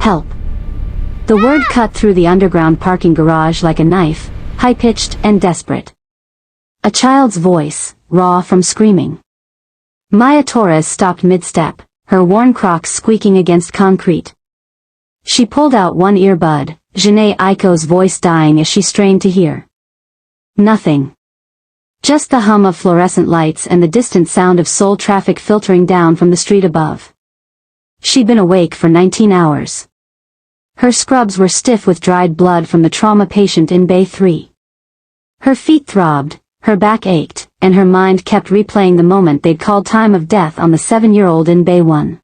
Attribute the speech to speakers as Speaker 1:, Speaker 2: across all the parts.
Speaker 1: Help. The word cut through the underground parking garage like a knife, high-pitched and desperate. A child's voice, raw from screaming. Maya Torres stopped mid-step, her worn Crocs squeaking against concrete. She pulled out one earbud, Janae Aiko's voice dying as she strained to hear. Nothing. Just the hum of fluorescent lights and the distant sound of Seoul traffic filtering down from the street above. She'd been awake for 19 hours. Her scrubs were stiff with dried blood from the trauma patient in Bay 3. Her feet throbbed, her back ached, and her mind kept replaying the moment they'd called time of death on the 7-year-old in Bay 1.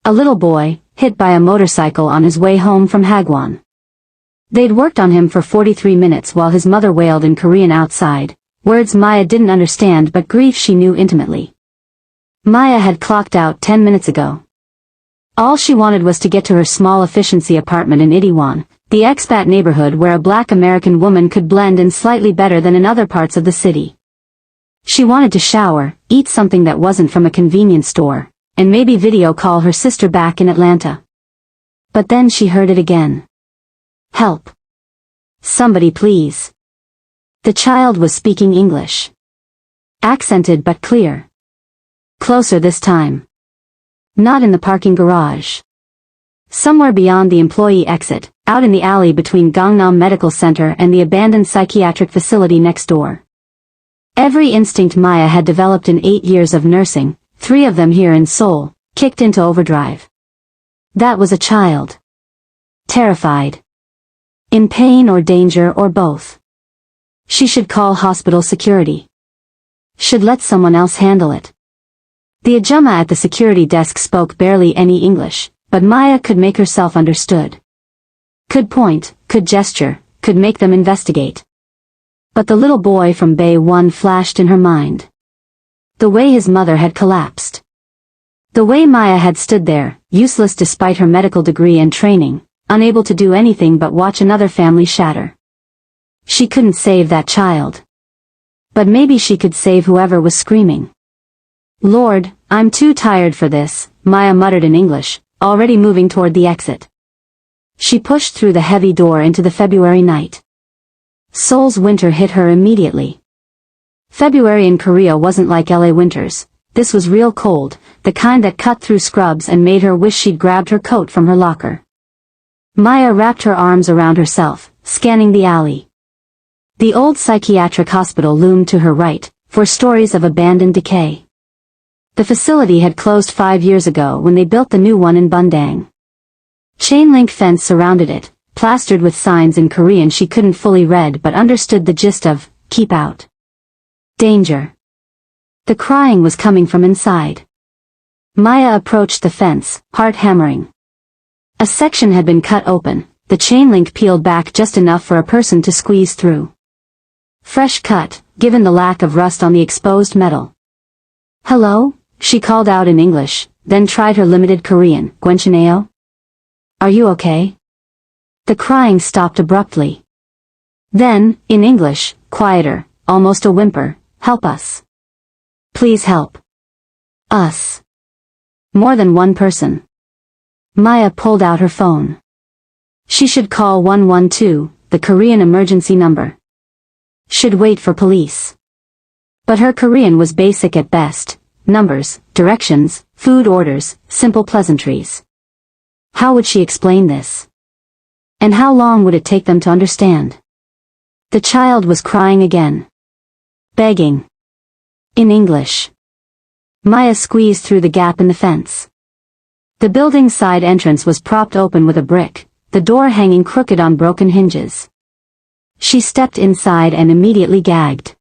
Speaker 1: A little boy, hit by a motorcycle on his way home from Hagwon. They'd worked on him for 43 minutes while his mother wailed in Korean outside, words Maya didn't understand but grief she knew intimately. Maya had clocked out 10 minutes ago. All she wanted was to get to her small efficiency apartment in Itaewon, the expat neighborhood where a black American woman could blend in slightly better than in other parts of the city. She wanted to shower, eat something that wasn't from a convenience store, and maybe video call her sister back in Atlanta. But then she heard it again. Help. Somebody please. The child was speaking English. Accented but clear. Closer this time. Not in the parking garage. Somewhere beyond the employee exit, out in the alley between Gangnam Medical Center and the abandoned psychiatric facility next door. Every instinct Maya had developed in 8 years of nursing, 3 of them here in Seoul, kicked into overdrive. That was a child. Terrified. In pain or danger or both. She should call hospital security. Should let someone else handle it. The ajumma at the security desk spoke barely any English, but Maya could make herself understood. Could point, could gesture, could make them investigate. But the little boy from Bay 1 flashed in her mind. The way his mother had collapsed. The way Maya had stood there, useless despite her medical degree and training, unable to do anything but watch another family shatter. She couldn't save that child. But maybe she could save whoever was screaming. Lord, I'm too tired for this, Maya muttered in English, already moving toward the exit. She pushed through the heavy door into the February night. Seoul's winter hit her immediately. February in Korea wasn't like LA winters. This was real cold, the kind that cut through scrubs and made her wish she'd grabbed her coat from her locker. Maya wrapped her arms around herself, scanning the alley. The old psychiatric hospital loomed to her right, for stories of abandoned decay. The facility had closed 5 years ago when they built the new one in Bundang. Chain-link fence surrounded it, plastered with signs in Korean she couldn't fully read but understood the gist of, keep out. Danger. The crying was coming from inside. Maya approached the fence, heart hammering. A section had been cut open, the chain-link peeled back just enough for a person to squeeze through. Fresh cut, given the lack of rust on the exposed metal. Hello? She called out in English, then tried her limited Korean, Gwenchuneo? Are you okay? The crying stopped abruptly. Then, in English, quieter, almost a whimper, help us. Please help. Us. More than one person. Maya pulled out her phone. She should call 112, the Korean emergency number. Should wait for police. But her Korean was basic at best. Numbers, directions, food orders, simple pleasantries. How would she explain this? And how long would it take them to understand? The child was crying again. Begging. In English. Maya squeezed through the gap in the fence. The building's side entrance was propped open with a brick, the door hanging crooked on broken hinges. She stepped inside and immediately gagged.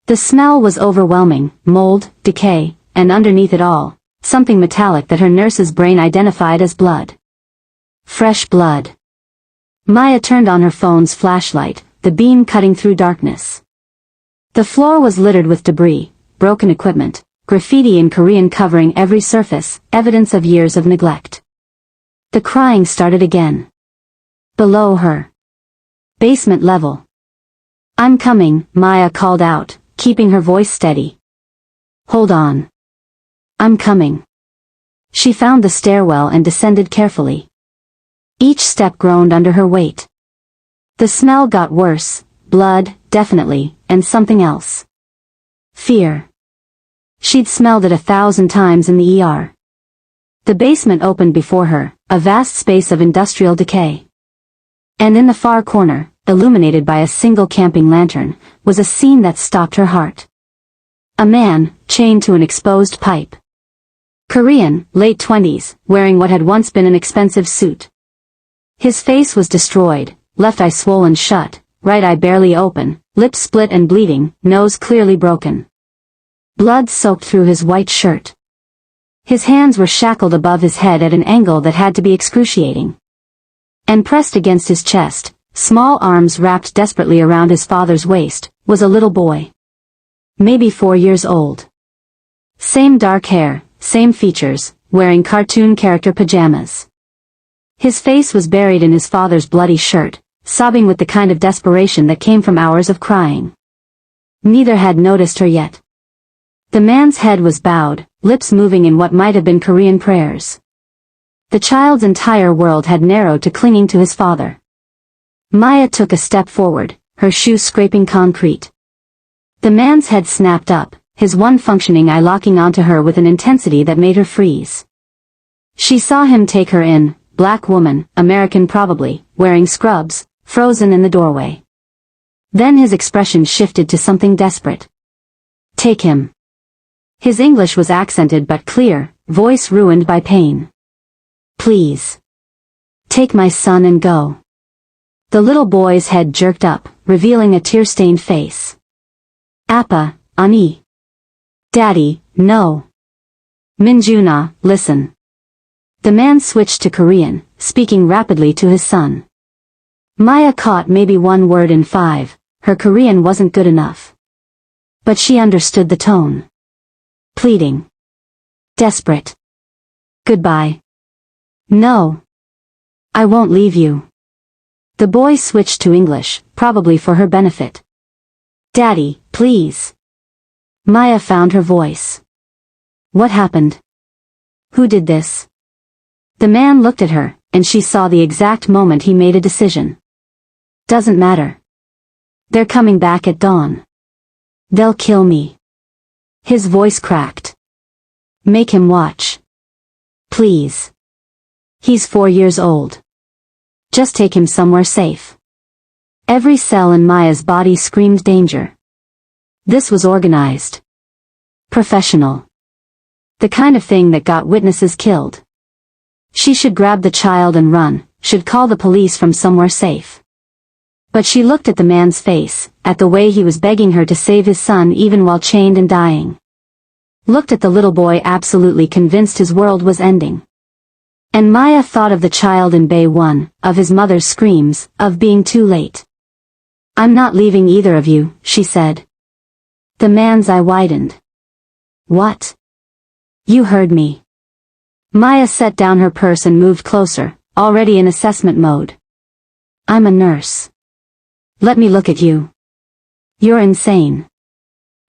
Speaker 1: The smell was overwhelming, mold, decay, and underneath it all, something metallic that her nurse's brain identified as blood. Fresh blood. Maya turned on her phone's flashlight, the beam cutting through darkness. The floor was littered with debris, broken equipment, graffiti in Korean covering every surface, evidence of years of neglect. The crying started again. Below her. Basement level. I'm coming, Maya called out, keeping her voice steady. Hold on. I'm coming. She found the stairwell and descended carefully. Each step groaned under her weight. The smell got worse, blood, definitely, and something else. Fear. She'd smelled it 1,000 times in the ER. The basement opened before her, a vast space of industrial decay. And in the far corner, illuminated by a single camping lantern, was a scene that stopped her heart. A man, chained to an exposed pipe. Korean, late 20s, wearing what had once been an expensive suit. His face was destroyed, left eye swollen shut, right eye barely open, lips split and bleeding, nose clearly broken. Blood soaked through his white shirt. His hands were shackled above his head at an angle that had to be excruciating. And pressed against his chest, small arms wrapped desperately around his father's waist, was a little boy. Maybe 4 years old. Same dark hair, same features, wearing cartoon character pajamas. His face was buried in his father's bloody shirt, sobbing with the kind of desperation that came from hours of crying. Neither had noticed her yet. The man's head was bowed, lips moving in what might have been Korean prayers. The child's entire world had narrowed to clinging to his father. Maya took a step forward, her shoes scraping concrete. The man's head snapped up, his one functioning eye locking onto her with an intensity that made her freeze. She saw him take her in, black woman, American probably, wearing scrubs, frozen in the doorway. Then his expression shifted to something desperate. Take him. His English was accented but clear, voice ruined by pain. Please. Take my son and go. The little boy's head jerked up, revealing a tear-stained face. Appa, Ani. Daddy, no. Min-jun, listen. The man switched to Korean, speaking rapidly to his son. Maya caught maybe one word in 5, her Korean wasn't good enough. But she understood the tone. Pleading. Desperate. Goodbye. No. I won't leave you. The boy switched to English, probably for her benefit. Daddy, please. Maya found her voice. What happened? Who did this? The man looked at her, and she saw the exact moment he made a decision. Doesn't matter. They're coming back at dawn. They'll kill me. His voice cracked. Make him watch. Please. He's 4 years old. Just take him somewhere safe. Every cell in Maya's body screamed danger. This was organized. Professional. The kind of thing that got witnesses killed. She should grab the child and run, should call the police from somewhere safe. But she looked at the man's face, at the way he was begging her to save his son even while chained and dying. Looked at the little boy absolutely convinced his world was ending. And Maya thought of the child in Bay 1, of his mother's screams, of being too late. I'm not leaving either of you, she said. The man's eye widened. What? You heard me. Maya set down her purse and moved closer, already in assessment mode. I'm a nurse. Let me look at you. You're insane.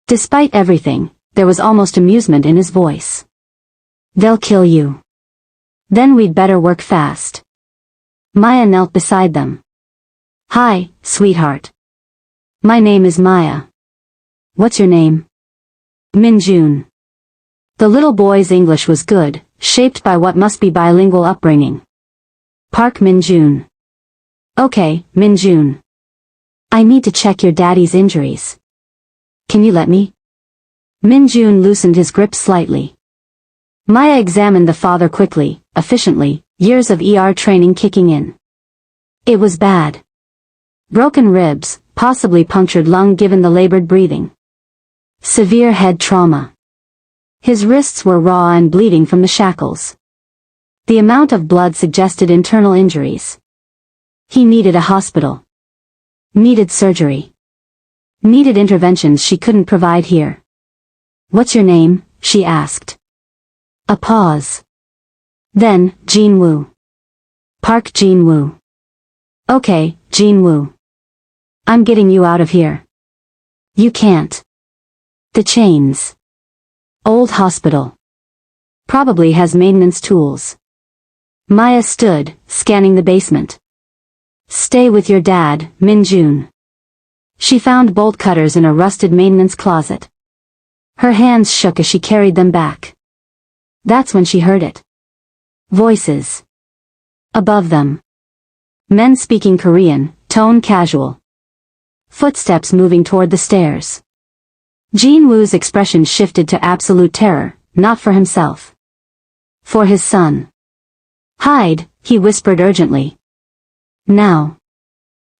Speaker 1: Despite everything, there was almost amusement in his voice. They'll kill you. Then we'd better work fast. Maya knelt beside them. Hi, sweetheart. My name is Maya. What's your name? Min-jun. The little boy's English was good, shaped by what must be bilingual upbringing. Park Min-jun. Okay, Min-jun. I need to check your daddy's injuries. Can you let me? Min-jun loosened his grip slightly. Maya examined the father quickly, efficiently, years of ER training kicking in. It was bad. Broken ribs, possibly punctured lung given the labored breathing. Severe head trauma. His wrists were raw and bleeding from the shackles. The amount of blood suggested internal injuries. He needed a hospital. Needed surgery. Needed interventions she couldn't provide here. What's your name? She asked. A pause. Then, Jin-woo. Park Jin-woo. Okay, Jin-woo. I'm getting you out of here. You can't. The chains. Old hospital. Probably has maintenance tools. Maya stood, scanning the basement. Stay with your dad, Min-jun. She found bolt cutters in a rusted maintenance closet. Her hands shook as she carried them back. That's when she heard it. Voices. Above them. Men speaking Korean, tone casual. Footsteps moving toward the stairs. Jin-woo's expression shifted to absolute terror, not for himself. For his son. Hide, he whispered urgently. Now.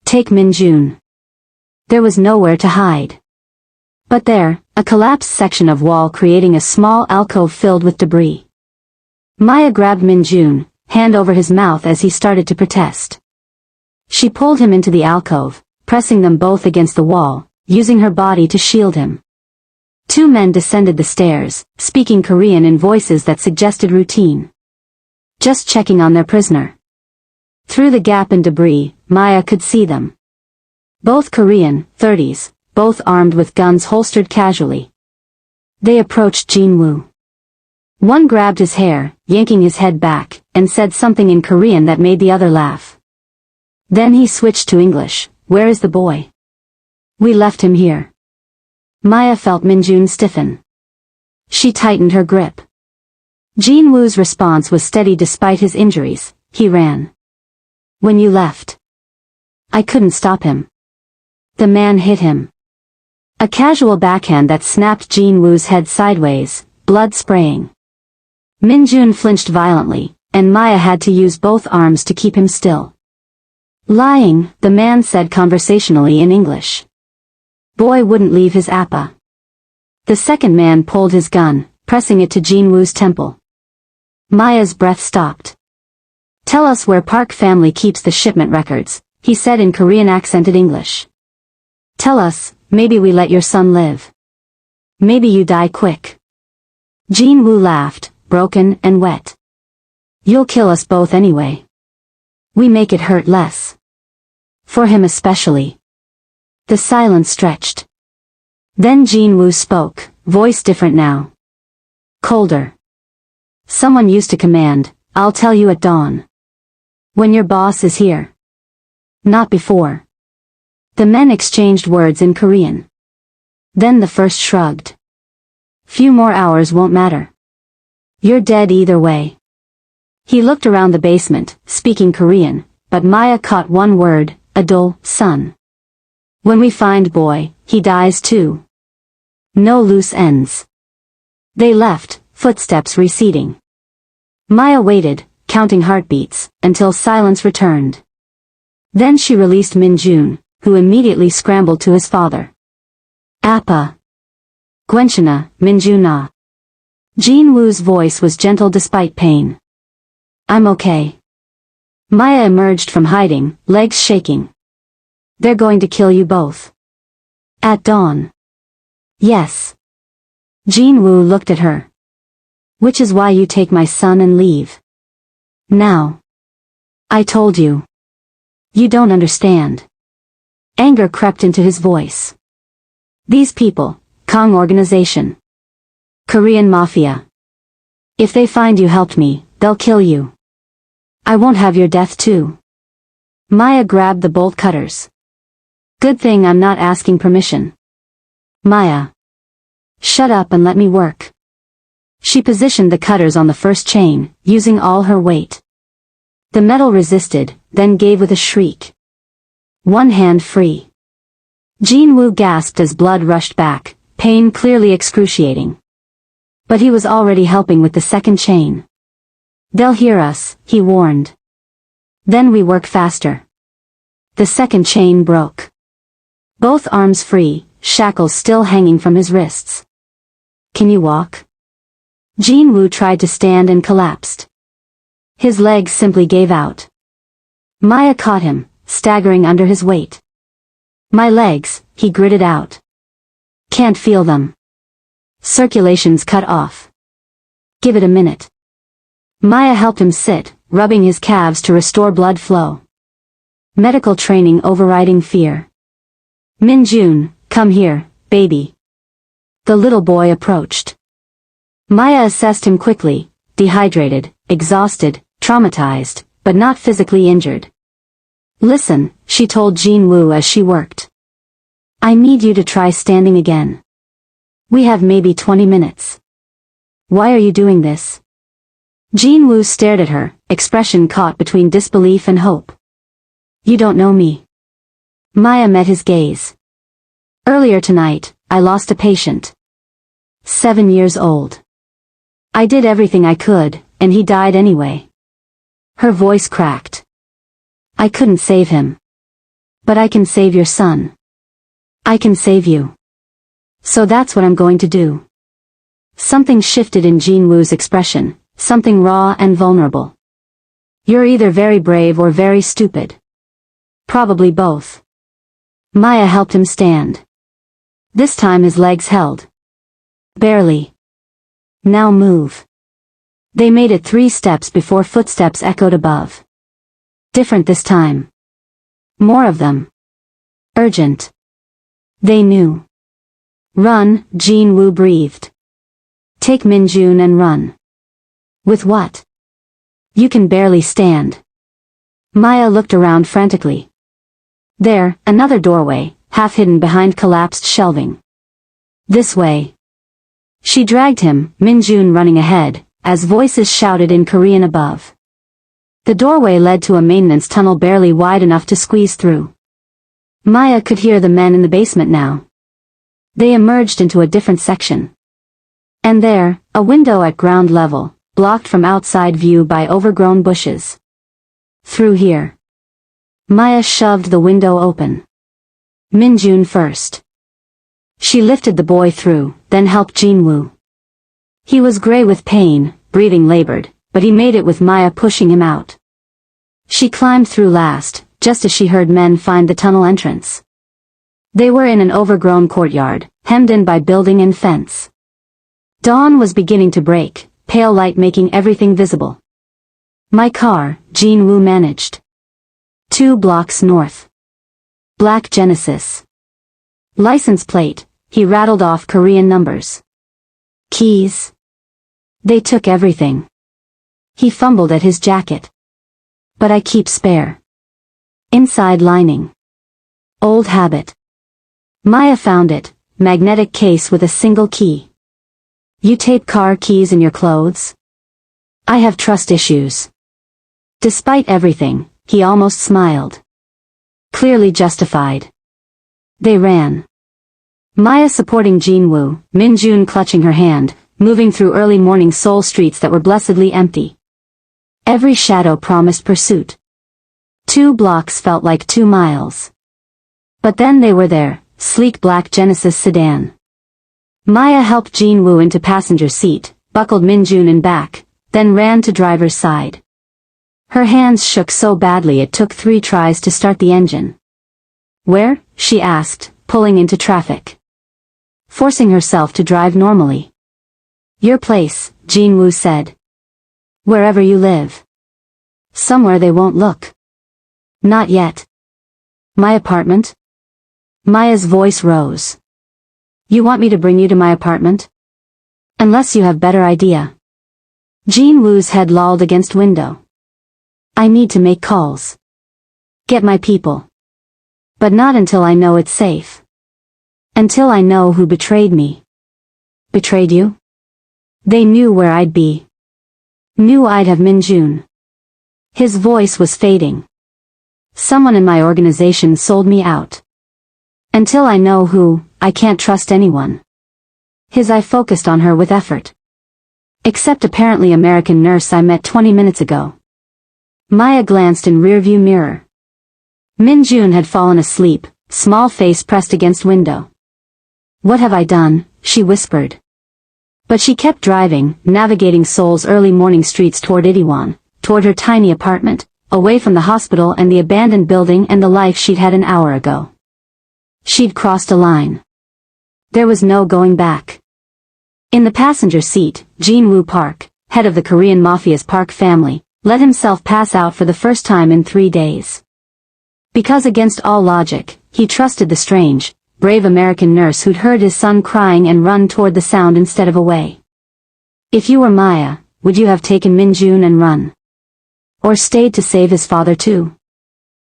Speaker 1: Take Min-jun. There was nowhere to hide. But there, a collapsed section of wall creating a small alcove filled with debris. Maya grabbed Min-jun, hand over his mouth as he started to protest. She pulled him into the alcove, pressing them both against the wall, using her body to shield him. Two men descended the stairs, speaking Korean in voices that suggested routine. Just checking on their prisoner. Through the gap in debris, Maya could see them. Both Korean, 30s, both armed with guns holstered casually. They approached Jin-woo. One grabbed his hair, yanking his head back, and said something in Korean that made the other laugh. Then he switched to English. Where is the boy? We left him here. Maya felt Min-jun stiffen. She tightened her grip. Jin-woo's response was steady despite his injuries. He ran. When you left. I couldn't stop him. The man hit him. A casual backhand that snapped Jin-woo's head sideways, blood spraying. Min-jun flinched violently, and Maya had to use both arms to keep him still. Lying, the man said conversationally in English. Boy wouldn't leave his appa. The second man pulled his gun, pressing it to Jin-woo's temple. Maya's breath stopped. Tell us where Park family keeps the shipment records, he said in Korean accented English. Tell us, maybe we let your son live. Maybe you die quick. Jin-woo laughed, broken and wet. You'll kill us both anyway. We make it hurt less. For him especially. The silence stretched. Then Jin-woo spoke, voice different now. Colder. Someone used to command, I'll tell you at dawn. When your boss is here. Not before. The men exchanged words in Korean. Then the first shrugged. Few more hours won't matter. You're dead either way. He looked around the basement, speaking Korean, but Maya caught one word, Adol, son. When we find boy, he dies too. No loose ends. They left, footsteps receding. Maya waited, counting heartbeats, until silence returned. Then she released Min-jun, who immediately scrambled to his father. Appa. Gwenchana, Min-jun-na. Jin-woo's voice was gentle despite pain. I'm okay. Maya emerged from hiding, legs shaking. They're going to kill you both. At dawn. Yes. Jin-woo looked at her. Which is why you take my son and leave. Now. I told you. You don't understand. Anger crept into his voice. These people, Kong organization. Korean Mafia. If they find you helped me, they'll kill you. I won't have your death too. Maya grabbed the bolt cutters. Good thing I'm not asking permission. Maya. Shut up and let me work. She positioned the cutters on the first chain, using all her weight. The metal resisted, then gave with a shriek. One hand free. Jin-woo gasped as blood rushed back, pain clearly excruciating. But he was already helping with the second chain. They'll hear us, he warned. Then we work faster. The second chain broke. Both arms free, shackles still hanging from his wrists. Can you walk? Jin-woo tried to stand and collapsed. His legs simply gave out. Maya caught him, staggering under his weight. My legs, he gritted out. Can't feel them. Circulation's cut off. Give it a minute. Maya helped him sit, rubbing his calves to restore blood flow. Medical training overriding fear. Min-jun, come here, baby. The little boy approached. Maya assessed him quickly, dehydrated, exhausted, traumatized, but not physically injured. Listen, she told Jin-woo as she worked. I need you to try standing again. We have maybe 20 minutes. Why are you doing this? Jin-woo stared at her, expression caught between disbelief and hope. You don't know me. Maya met his gaze. Earlier tonight, I lost a patient. 7 years old. I did everything I could, and he died anyway. Her voice cracked. I couldn't save him. But I can save your son. I can save you. So that's what I'm going to do. Something shifted in Jin-woo's expression, something raw and vulnerable. You're either very brave or very stupid. Probably both. Maya helped him stand. This time his legs held. Barely. Now move. They made it 3 steps before footsteps echoed above. Different this time. More of them. Urgent. They knew. Run, Jin-woo breathed. Take Min-jun and run. With what? You can barely stand. Maya looked around frantically. There, another doorway, half hidden behind collapsed shelving. This way. She dragged him, Min-jun running ahead, as voices shouted in Korean above. The doorway led to a maintenance tunnel barely wide enough to squeeze through. Maya could hear the men in the basement now. They emerged into a different section. And there, a window at ground level, blocked from outside view by overgrown bushes. Through here. Maya shoved the window open. Min-jun first. She lifted the boy through, then helped Jin-woo. He was gray with pain, breathing labored, but he made it with Maya pushing him out. She climbed through last, just as she heard men find the tunnel entrance. They were in an overgrown courtyard, hemmed in by building and fence. Dawn was beginning to break, pale light making everything visible. My car, Jin-woo managed. 2 blocks north. Black Genesis. License plate, he rattled off Korean numbers. Keys. They took everything. He fumbled at his jacket. But I keep spare. Inside lining. Old habit. Maya found it, magnetic case with a single key. You tape car keys in your clothes? I have trust issues. Despite everything, he almost smiled. Clearly justified. They ran. Maya supporting Jin-woo, Min-jun clutching her hand, moving through early morning Seoul streets that were blessedly empty. Every shadow promised pursuit. 2 blocks felt like 2 miles. But then they were there, sleek black Genesis sedan. Maya helped Jin-woo into passenger seat, buckled Min-jun in back, then ran to driver's side. Her hands shook so badly it took 3 tries to start the engine. Where? She asked, pulling into traffic. Forcing herself to drive normally. Your place, Jin-woo said. Wherever you live. Somewhere they won't look. Not yet. My apartment? Maya's voice rose. You want me to bring you to my apartment? Unless you have better idea. Jin-woo's head lolled against window. I need to make calls. Get my people. But not until I know it's safe. Until I know who betrayed me. Betrayed you? They knew where I'd be. Knew I'd have Min-jun. His voice was fading. Someone in my organization sold me out. Until I know who, I can't trust anyone. His eye focused on her with effort. Except apparently American nurse I met 20 minutes ago. Maya glanced in rearview mirror. Min-jun had fallen asleep, small face pressed against window. What have I done? She whispered. But she kept driving, navigating Seoul's early morning streets toward Itaewon, toward her tiny apartment, away from the hospital and the abandoned building and the life she'd had an hour ago. She'd crossed a line. There was no going back. In the passenger seat, Jin-woo Park, head of the Korean Mafia's Park family, let himself pass out for the first time in 3 days. Because against all logic, he trusted the strange, brave American nurse who'd heard his son crying and run toward the sound instead of away. If you were Maya, would you have taken Min-jun and run? Or stayed to save his father too?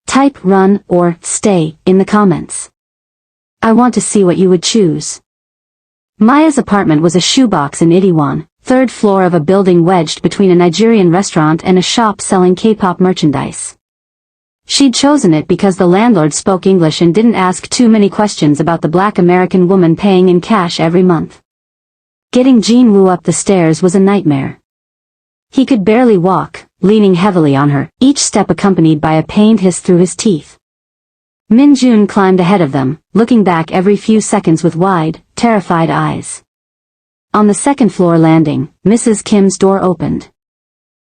Speaker 1: Type run or stay in the comments. I want to see what you would choose. Maya's apartment was a shoebox in Itaewon, third floor of a building wedged between a Nigerian restaurant and a shop selling K-pop merchandise. She'd chosen it because the landlord spoke English and didn't ask too many questions about the black American woman paying in cash every month. Getting Jin-woo up the stairs was a nightmare. He could barely walk, leaning heavily on her, each step accompanied by a pained hiss through his teeth. Min-jun climbed ahead of them, looking back every few seconds with wide, terrified eyes. On the second-floor landing, Mrs. Kim's door opened.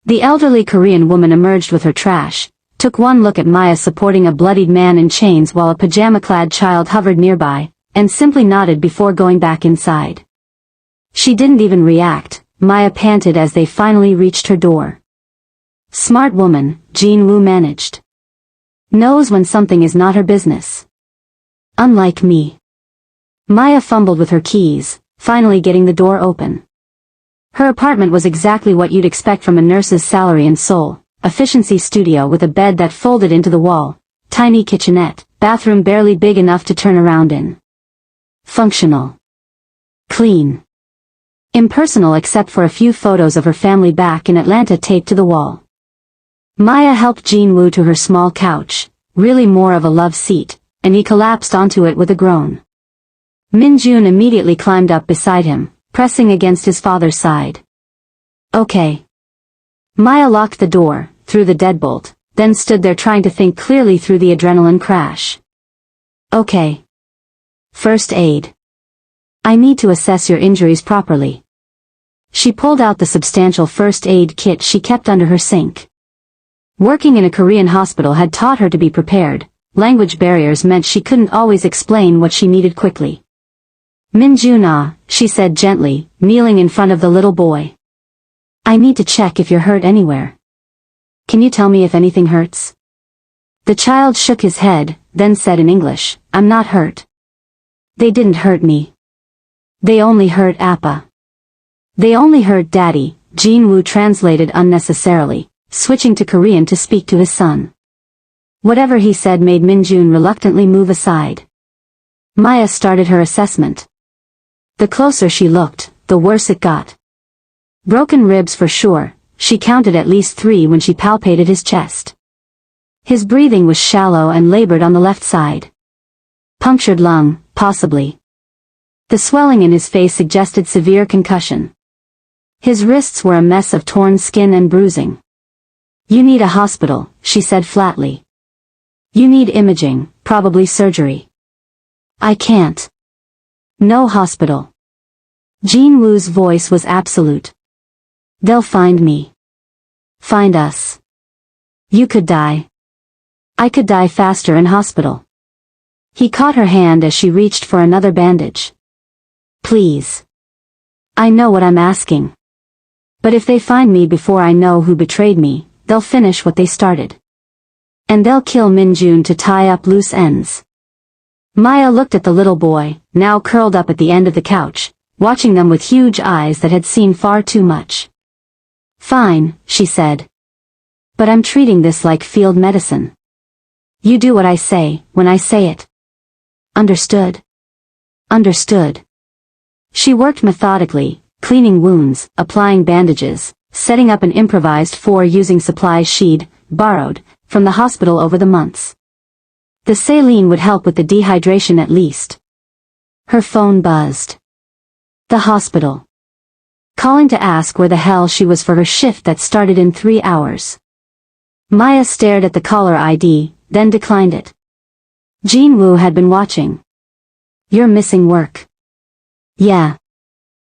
Speaker 1: The elderly Korean woman emerged with her trash, took one look at Maya supporting a bloodied man in chains while a pajama-clad child hovered nearby, and simply nodded before going back inside. She didn't even react, Maya panted as they finally reached her door. Smart woman, Jin-woo managed. Knows when something is not her business. Unlike me. Maya fumbled with her keys, finally getting the door open. Her apartment was exactly what you'd expect from a nurse's salary in Seoul. Efficiency studio with a bed that folded into the wall, tiny kitchenette, bathroom barely big enough to turn around in. Functional. Clean. Impersonal except for a few photos of her family back in Atlanta taped to the wall. Maya helped Jin-woo to her small couch, really more of a love seat, and he collapsed onto it with a groan. Min-jun immediately climbed up beside him, pressing against his father's side. Okay. Maya locked the door, threw the deadbolt, then stood there trying to think clearly through the adrenaline crash. Okay. First aid. I need to assess your injuries properly. She pulled out the substantial first aid kit she kept under her sink. Working in a Korean hospital had taught her to be prepared. Language barriers meant she couldn't always explain what she needed quickly. Min-jun, she said gently, kneeling in front of the little boy. I need to check if you're hurt anywhere. Can you tell me if anything hurts? The child shook his head, then said in English, I'm not hurt. They didn't hurt me. They only hurt Appa. They only hurt Daddy, Jin-woo translated unnecessarily, switching to Korean to speak to his son. Whatever he said made Min-jun reluctantly move aside. Maya started her assessment. The closer she looked, the worse it got. Broken ribs for sure, she counted at least 3 when she palpated his chest. His breathing was shallow and labored on the left side. Punctured lung, possibly. The swelling in his face suggested severe concussion. His wrists were a mess of torn skin and bruising. You need a hospital, she said flatly. You need imaging, probably surgery. I can't. No hospital. Jin-woo's voice was absolute. They'll find me. Find us. You could die. I could die faster in hospital. He caught her hand as she reached for another bandage. Please. I know what I'm asking. But if they find me before I know who betrayed me, they'll finish what they started. And they'll kill Min-jun to tie up loose ends. Maya looked at the little boy, now curled up at the end of the couch, watching them with huge eyes that had seen far too much. Fine, she said. But I'm treating this like field medicine. You do what I say, when I say it. Understood? Understood. She worked methodically, cleaning wounds, applying bandages, setting up an improvised fort using supplies she'd borrowed from the hospital over the months. The saline would help with the dehydration at least. Her phone buzzed. The hospital. Calling to ask where the hell she was for her shift that started in 3 hours. Maya stared at the caller ID, then declined it. Jin-woo had been watching. You're missing work. Yeah.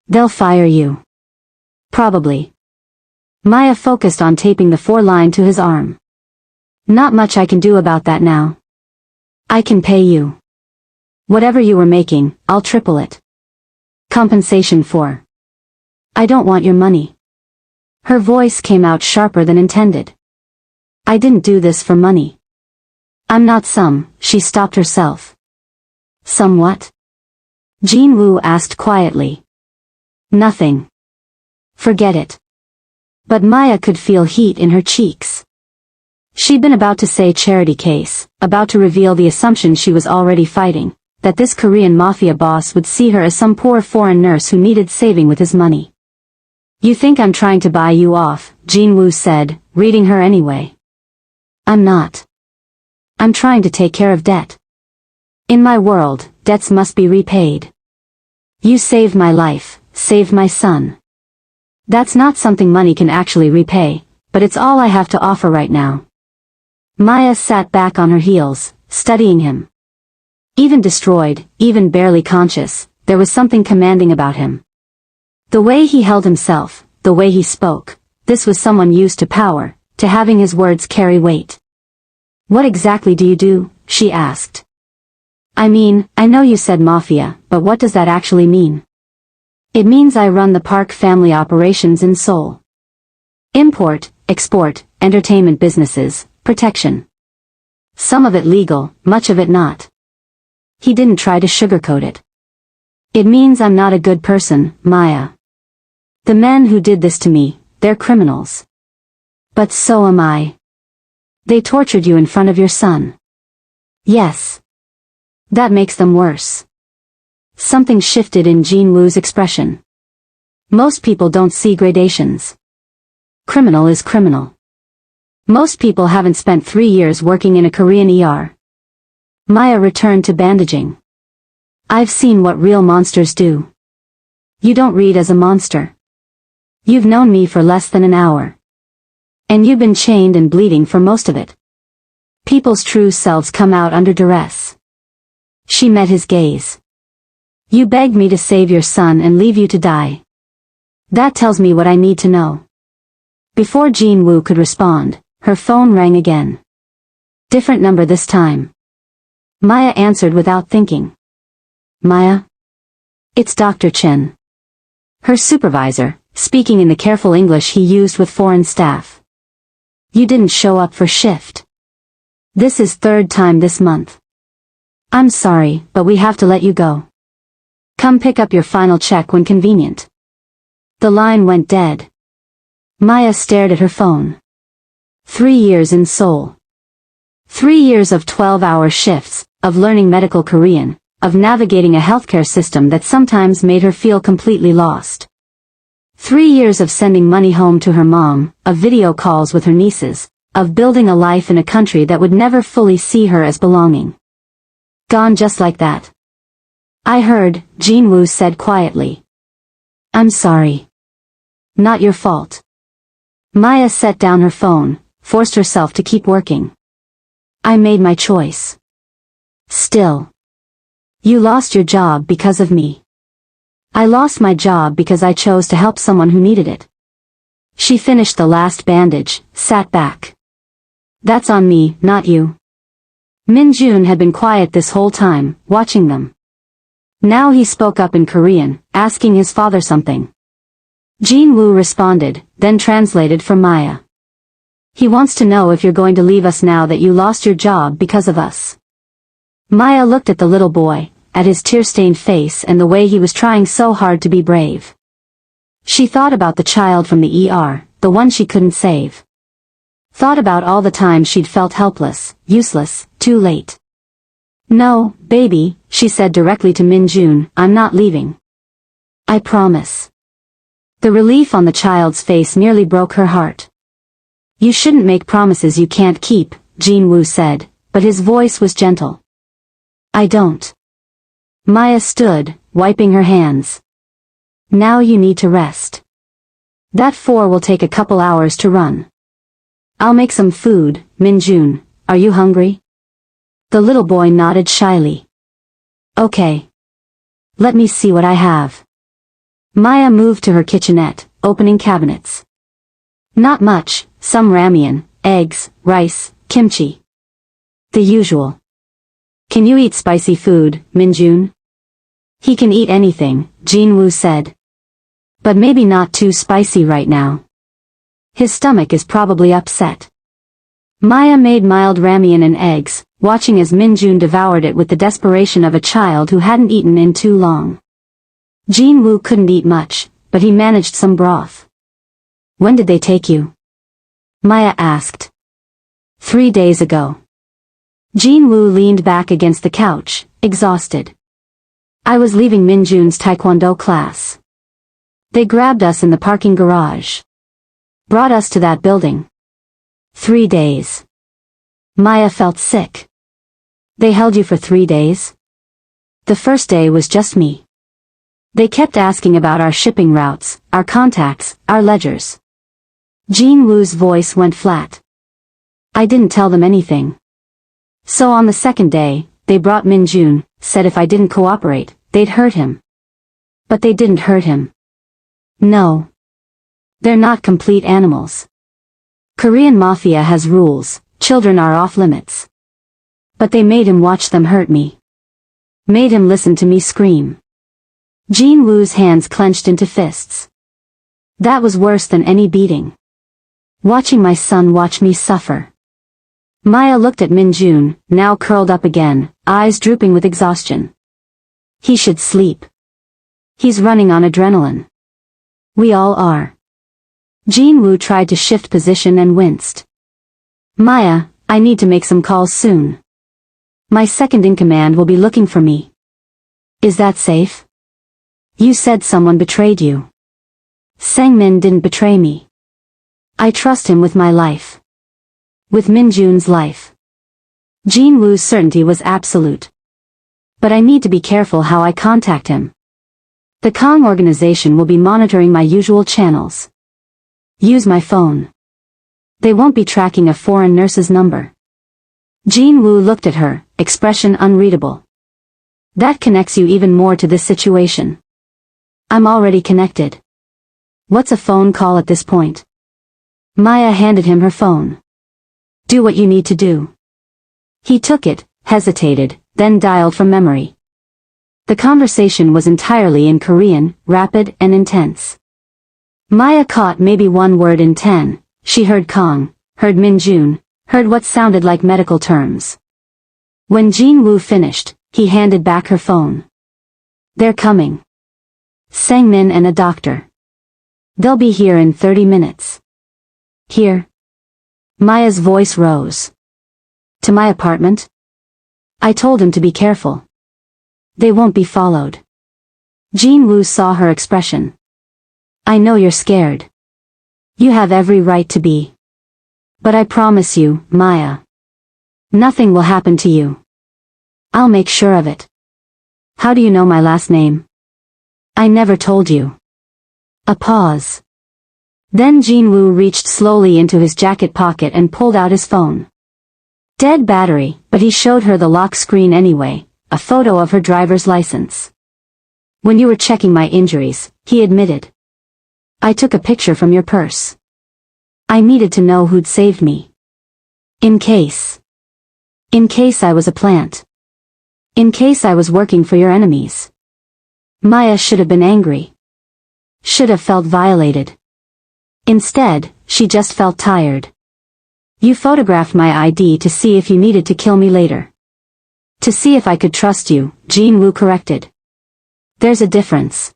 Speaker 1: They'll fire you. Probably. Maya focused on taping the 4-line to his arm. Not much I can do about that now. I can pay you. Whatever you were making, I'll triple it. Compensation for. I don't want your money. Her voice came out sharper than intended. I didn't do this for money. I'm not some, she stopped herself. Some what? Jin-woo asked quietly. Nothing. Forget it. But Maya could feel heat in her cheeks. She'd been about to say charity case, about to reveal the assumption she was already fighting, that this Korean mafia boss would see her as some poor foreign nurse who needed saving with his money. "You think I'm trying to buy you off," Jin-woo said, reading her anyway. "I'm not. I'm trying to take care of debt. In my world, debts must be repaid. You saved my life, saved my son. That's not something money can actually repay, but it's all I have to offer right now." Maya sat back on her heels, studying him. Even destroyed, even barely conscious, there was something commanding about him. The way he held himself, the way he spoke, this was someone used to power, to having his words carry weight. "What exactly do you do?" she asked. "I mean, I know you said Mafia, but what does that actually mean?" "It means I run the Park family operations in Seoul. Import, export, entertainment businesses, protection. Some of it legal, much of it not." He didn't try to sugarcoat it. "It means I'm not a good person, Maya. The men who did this to me, they're criminals. But so am I. They tortured you in front of your son." "Yes. That makes them worse." Something shifted in Jin-woo's expression. "Most people don't see gradations. Criminal is criminal. Most people haven't spent 3 years working in a Korean ER." Maya returned to bandaging. "I've seen what real monsters do. You don't read as a monster. You've known me for less than an hour. And you've been chained and bleeding for most of it. People's true selves come out under duress." She met his gaze. "You begged me to save your son and leave you to die. That tells me what I need to know." Before Jin-woo could respond, her phone rang again. Different number this time. Maya answered without thinking. "Maya? It's Dr. Chen." Her supervisor, speaking in the careful English he used with foreign staff. "You didn't show up for shift. This is 3rd time this month. I'm sorry, but we have to let you go. Come pick up your final check when convenient." The line went dead. Maya stared at her phone. 3 years in Seoul. 3 years of 12-hour shifts, of learning medical Korean, of navigating a healthcare system that sometimes made her feel completely lost. 3 years of sending money home to her mom, of video calls with her nieces, of building a life in a country that would never fully see her as belonging. Gone just like that. "I heard," Jin-woo said quietly. "I'm sorry. Not your fault." Maya set down her phone, forced herself to keep working. "I made my choice. Still. You lost your job because of me. I lost my job because I chose to help someone who needed it." She finished the last bandage, sat back. "That's on me, not you." Min-jun had been quiet this whole time, watching them. Now he spoke up in Korean, asking his father something. Jin-woo responded, then translated for Maya. "He wants to know if you're going to leave us now that you lost your job because of us." Maya looked at the little boy, at his tear-stained face and the way he was trying so hard to be brave. She thought about the child from the ER, the one she couldn't save. Thought about all the times she'd felt helpless, useless, too late. "No, baby," she said directly to Min-jun, "I'm not leaving. I promise." The relief on the child's face nearly broke her heart. "You shouldn't make promises you can't keep," Jin-woo said, but his voice was gentle. "I don't." Maya stood, wiping her hands. "Now you need to rest. That 4 will take a couple hours to run. I'll make some food." "Min-jun, are you hungry?" The little boy nodded shyly. "Okay. Let me see what I have." Maya moved to her kitchenette, opening cabinets. Not much, some ramen, eggs, rice, kimchi. The usual. "Can you eat spicy food, Min-jun?" "He can eat anything," Jin-woo said. "But maybe not too spicy right now. His stomach is probably upset." Maya made mild ramen and eggs, watching as Min-jun devoured it with the desperation of a child who hadn't eaten in too long. Jin-woo couldn't eat much, but he managed some broth. When did they take you? Maya asked. 3 days ago. Jin-woo leaned back against the couch, exhausted. I was leaving Min-jun's taekwondo class. They grabbed us in the parking garage. Brought us to that building. 3 days. Maya felt sick. They held you for 3 days? The first day was just me. They kept asking about our shipping routes, our contacts, our ledgers. Jin-woo's voice went flat. I didn't tell them anything. So on the second day, they brought Min-jun, said if I didn't cooperate, they'd hurt him. But they didn't hurt him. No. They're not complete animals. Korean Mafia has rules, children are off limits. But they made him watch them hurt me. Made him listen to me scream. Jin-woo's hands clenched into fists. That was worse than any beating. Watching my son watch me suffer. Maya looked at Min-jun, now curled up again, eyes drooping with exhaustion. He should sleep. He's running on adrenaline. We all are. Jin-woo tried to shift position and winced. Maya, I need to make some calls soon. My second-in-command will be looking for me. Is that safe? You said someone betrayed you. Sang-min didn't betray me. I trust him with my life. With Min-jun's life. Jin-woo's certainty was absolute. But I need to be careful how I contact him. The Kong organization will be monitoring my usual channels. Use my phone. They won't be tracking a foreign nurse's number. Jin-woo looked at her, expression unreadable. That connects you even more to this situation. I'm already connected. What's a phone call at this point? Maya handed him her phone. Do what you need to do. He took it, hesitated, then dialed from memory. The conversation was entirely in Korean, rapid and intense. Maya caught maybe one word in 10. She heard Kong, heard Min-jun, heard what sounded like medical terms. When Jin-woo finished, he handed back her phone. They're coming. Sang-min and a doctor. They'll be here in 30 minutes. Here? Maya's voice rose. To my apartment? I told him to be careful. They won't be followed. Jin-woo saw her expression. I know you're scared. You have every right to be. But I promise you, Maya. Nothing will happen to you. I'll make sure of it. How do you know my last name? I never told you. A pause. Then Jin-woo reached slowly into his jacket pocket and pulled out his phone. Dead battery, but he showed her the lock screen anyway, a photo of her driver's license. When you were checking my injuries, he admitted. I took a picture from your purse. I needed to know who'd saved me. In case. In case I was a plant. In case I was working for your enemies. Maya should have been angry. Should have felt violated. Instead, she just felt tired. You photographed my ID to see if you needed to kill me later. To see if I could trust you, Jin-woo corrected. There's a difference.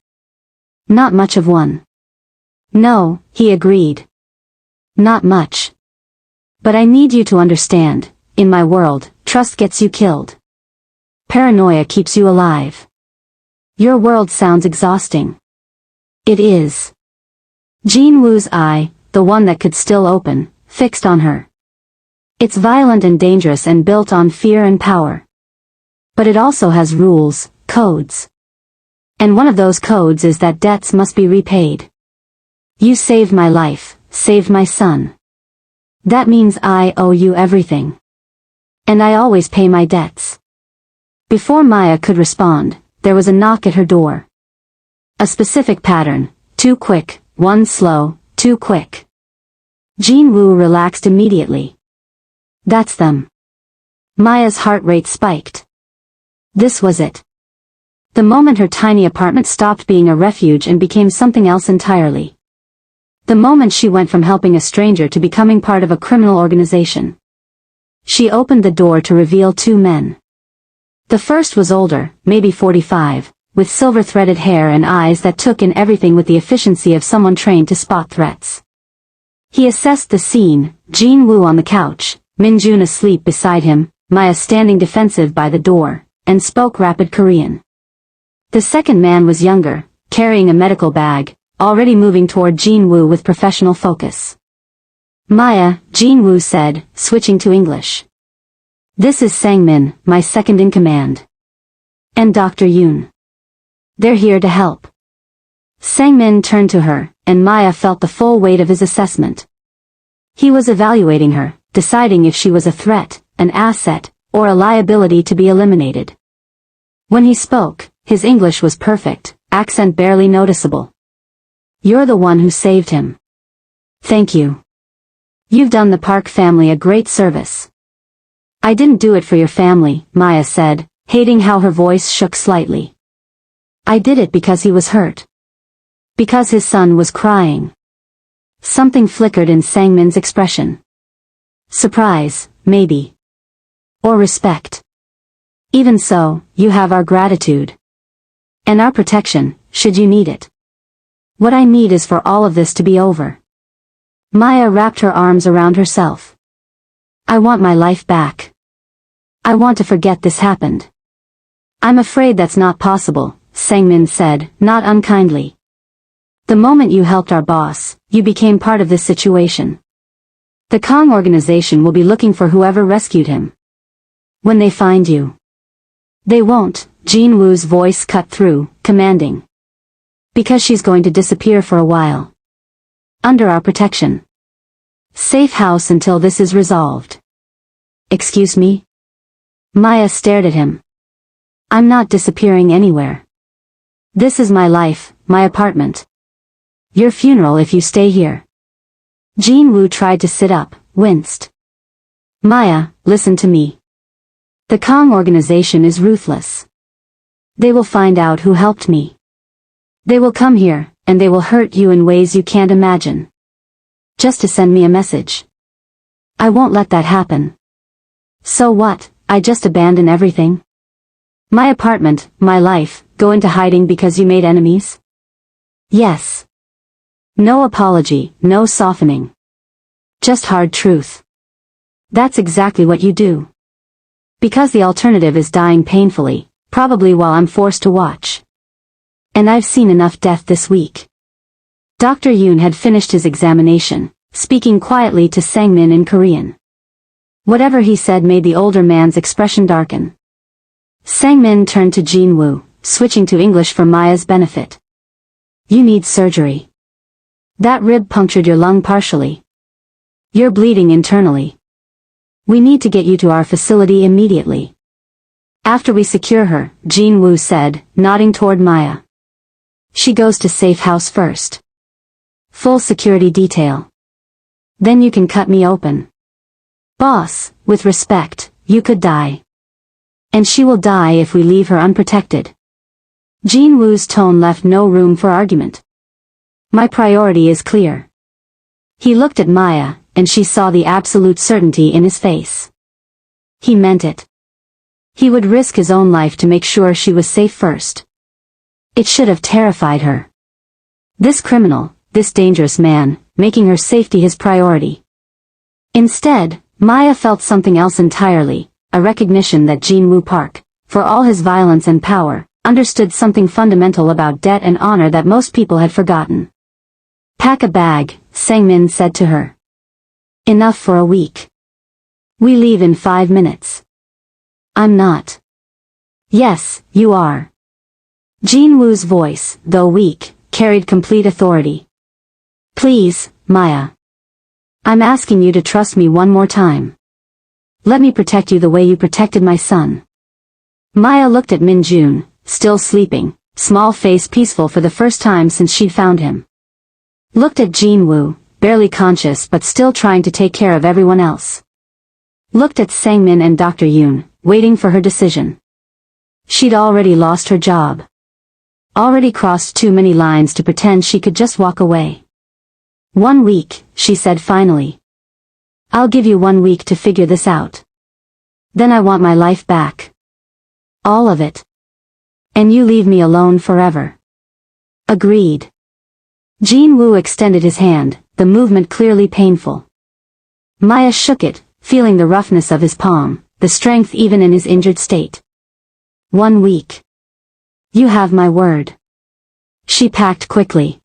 Speaker 1: Not much of one. No, he agreed. Not much. But I need you to understand, in my world, trust gets you killed. Paranoia keeps you alive. Your world sounds exhausting. It is. Jin-woo's eye, the one that could still open, fixed on her. It's violent and dangerous and built on fear and power. But it also has rules, codes. And one of those codes is that debts must be repaid. You saved my life, saved my son. That means I owe you everything. And I always pay my debts. Before Maya could respond, there was a knock at her door. A specific pattern, too quick, one slow, too quick. Jin-woo relaxed immediately. That's them. Maya's heart rate spiked. This was it. The moment her tiny apartment stopped being a refuge and became something else entirely. The moment she went from helping a stranger to becoming part of a criminal organization. She opened the door to reveal two men. The first was older, maybe 45, with silver-threaded hair and eyes that took in everything with the efficiency of someone trained to spot threats. He assessed the scene, Jin-woo on the couch, Min-jun asleep beside him, Maya standing defensive by the door, and spoke rapid Korean. The second man was younger, carrying a medical bag, already moving toward Jin-woo with professional focus. Maya, Jin-woo said, switching to English. This is Sang-min, my second in command. And Dr. Yoon. They're here to help. Sang-min turned to her, and Maya felt the full weight of his assessment. He was evaluating her, deciding if she was a threat, an asset, or a liability to be eliminated. When he spoke, his English was perfect, accent barely noticeable. You're the one who saved him. Thank you. You've done the Park family a great service. I didn't do it for your family, Maya said, hating how her voice shook slightly. I did it because he was hurt. Because his son was crying. Something flickered in Sang-min's expression. Surprise, maybe. Or respect. Even so, you have our gratitude. And our protection, should you need it. What I need is for all of this to be over. Maya wrapped her arms around herself. I want my life back. I want to forget this happened. I'm afraid that's not possible, Sang-min said, not unkindly. The moment you helped our boss, you became part of this situation. The Kong organization will be looking for whoever rescued him. When they find you. They won't, Jin-woo's voice cut through, commanding. Because she's going to disappear for a while. Under our protection. Safe house until this is resolved. Excuse me? Maya stared at him. I'm not disappearing anywhere. This is my life, my apartment. Your funeral if you stay here. Jin-woo tried to sit up, winced. Maya, listen to me. The Kong organization is ruthless. They will find out who helped me. They will come here, and they will hurt you in ways you can't imagine. Just to send me a message. I won't let that happen. So what, I just abandon everything? My apartment, my life, go into hiding because you made enemies? Yes. No apology, no softening. Just hard truth. That's exactly what you do. Because the alternative is dying painfully, probably while I'm forced to watch. And I've seen enough death this week. Dr. Yoon had finished his examination, speaking quietly to Sang-min in Korean. Whatever he said made the older man's expression darken. Sang-min turned to Jin-woo, switching to English for Maya's benefit. You need surgery. That rib punctured your lung partially. You're bleeding internally. We need to get you to our facility immediately. After we secure her, Jin-woo said, nodding toward Maya. She goes to safe house first. Full security detail. Then you can cut me open. Boss, with respect, you could die. And she will die if we leave her unprotected. Jin-woo's tone left no room for argument. My priority is clear. He looked at Maya, and she saw the absolute certainty in his face. He meant it. He would risk his own life to make sure she was safe first. It should have terrified her. This criminal, this dangerous man, making her safety his priority. Instead, Maya felt something else entirely, a recognition that Jin-woo Park, for all his violence and power, understood something fundamental about debt and honor that most people had forgotten. Pack a bag, Sang-min said to her. Enough for a week. We leave in 5 minutes. I'm not. Yes, you are. Jin-woo's voice, though weak, carried complete authority. Please, Maya. I'm asking you to trust me one more time. Let me protect you the way you protected my son. Maya looked at Min-jun, still sleeping, small face peaceful for the first time since she'd found him. Looked at Jin-woo, barely conscious but still trying to take care of everyone else. Looked at Sang-min and Dr. Yoon, waiting for her decision. She'd already lost her job. Already crossed too many lines to pretend she could just walk away. 1 week, she said finally. I'll give you 1 week to figure this out. Then I want my life back. All of it. And you leave me alone forever. Agreed. Jin-woo extended his hand, the movement clearly painful. Maya shook it, feeling the roughness of his palm, the strength even in his injured state. 1 week. You have my word. She packed quickly.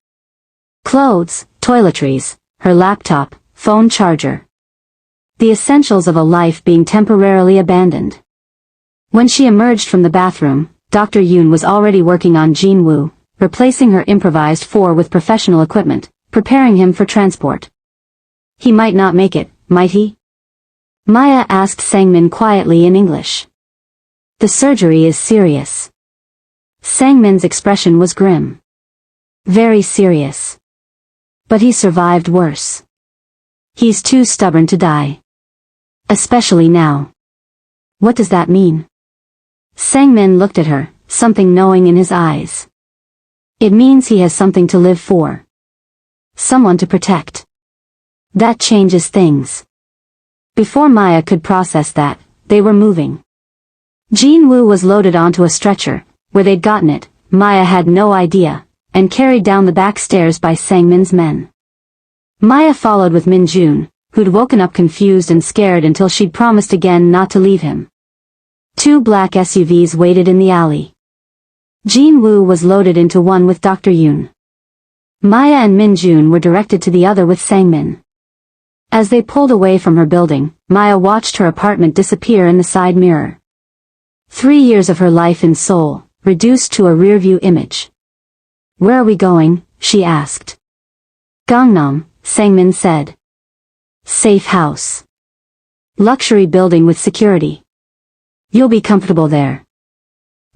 Speaker 1: Clothes, toiletries, her laptop, phone charger. The essentials of a life being temporarily abandoned. When she emerged from the bathroom, Dr. Yoon was already working on Jin-woo, replacing her improvised 4 with professional equipment, preparing him for transport. He might not make it, might he? Maya asked Sang-min quietly in English. The surgery is serious. Sang-min's expression was grim. Very serious. But he survived worse. He's too stubborn to die. Especially now. What does that mean? Sang-min looked at her, something knowing in his eyes. It means he has something to live for. Someone to protect. That changes things. Before Maya could process that, they were moving. Jin-woo was loaded onto a stretcher, where they'd gotten it, Maya had no idea, and carried down the back stairs by Sang-min's men. Maya followed with Min-jun, who'd woken up confused and scared until she'd promised again not to leave him. 2 black SUVs waited in the alley. Jin-woo was loaded into one with Dr. Yoon. Maya and Min-jun were directed to the other with Sang-min. As they pulled away from her building, Maya watched her apartment disappear in the side mirror. 3 years of her life in Seoul, reduced to a rearview image. Where are we going? She asked. Gangnam, Sang-min said. Safe house. Luxury building with security. You'll be comfortable there.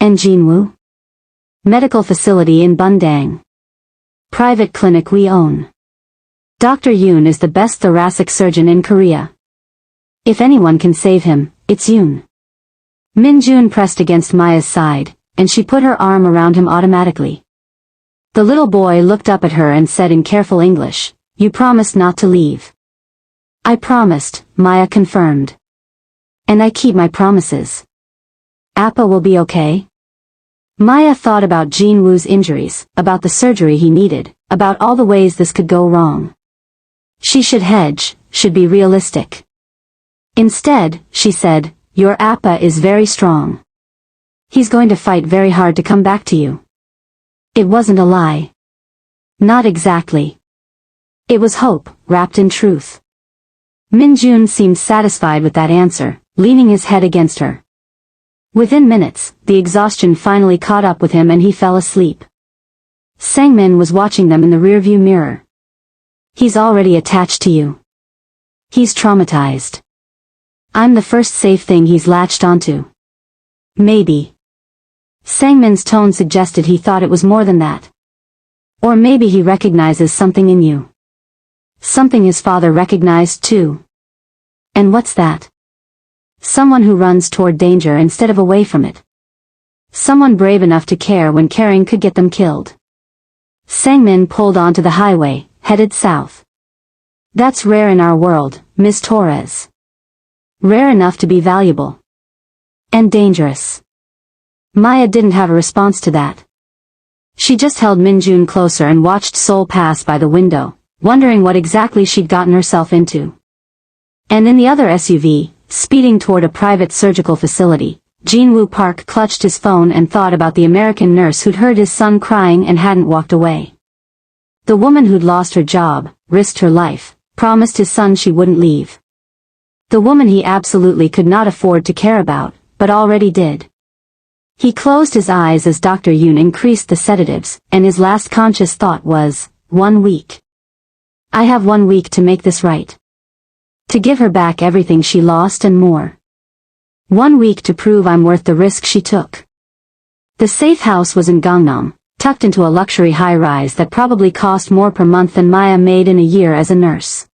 Speaker 1: And Jin-woo? Medical facility in Bundang. Private clinic we own. Dr. Yoon is the best thoracic surgeon in Korea. If anyone can save him, it's Yoon. Min-jun pressed against Maya's side, and she put her arm around him automatically. The little boy looked up at her and said in careful English, "You promised not to leave." "I promised," Maya confirmed. "And I keep my promises. Appa will be okay?" Maya thought about Jin-woo's injuries, about the surgery he needed, about all the ways this could go wrong. She should hedge, should be realistic. Instead, she said, "Your Appa is very strong. He's going to fight very hard to come back to you." It wasn't a lie. Not exactly. It was hope, wrapped in truth. Min-jun seemed satisfied with that answer, leaning his head against her. Within minutes, the exhaustion finally caught up with him and he fell asleep. Sang-min was watching them in the rearview mirror. He's already attached to you. He's traumatized. I'm the first safe thing he's latched onto. Maybe. Sang-min's tone suggested he thought it was more than that. Or maybe he recognizes something in you. Something his father recognized too. And what's that? Someone who runs toward danger instead of away from it. Someone brave enough to care when caring could get them killed. Sang-min pulled onto the highway, headed south. That's rare in our world, Miss Torres. Rare enough to be valuable. And dangerous. Maya didn't have a response to that. She just held Min-jun closer and watched Seoul pass by the window, wondering what exactly she'd gotten herself into. And in the other SUV, speeding toward a private surgical facility, Jin-woo Park clutched his phone and thought about the American nurse who'd heard his son crying and hadn't walked away. The woman who'd lost her job, risked her life, promised his son she wouldn't leave. The woman he absolutely could not afford to care about, but already did. He closed his eyes as Dr. Yoon increased the sedatives, and his last conscious thought was, 1 week. I have 1 week to make this right. To give her back everything she lost and more. 1 week to prove I'm worth the risk she took. The safe house was in Gangnam, tucked into a luxury high-rise that probably cost more per month than Maya made in a year as a nurse.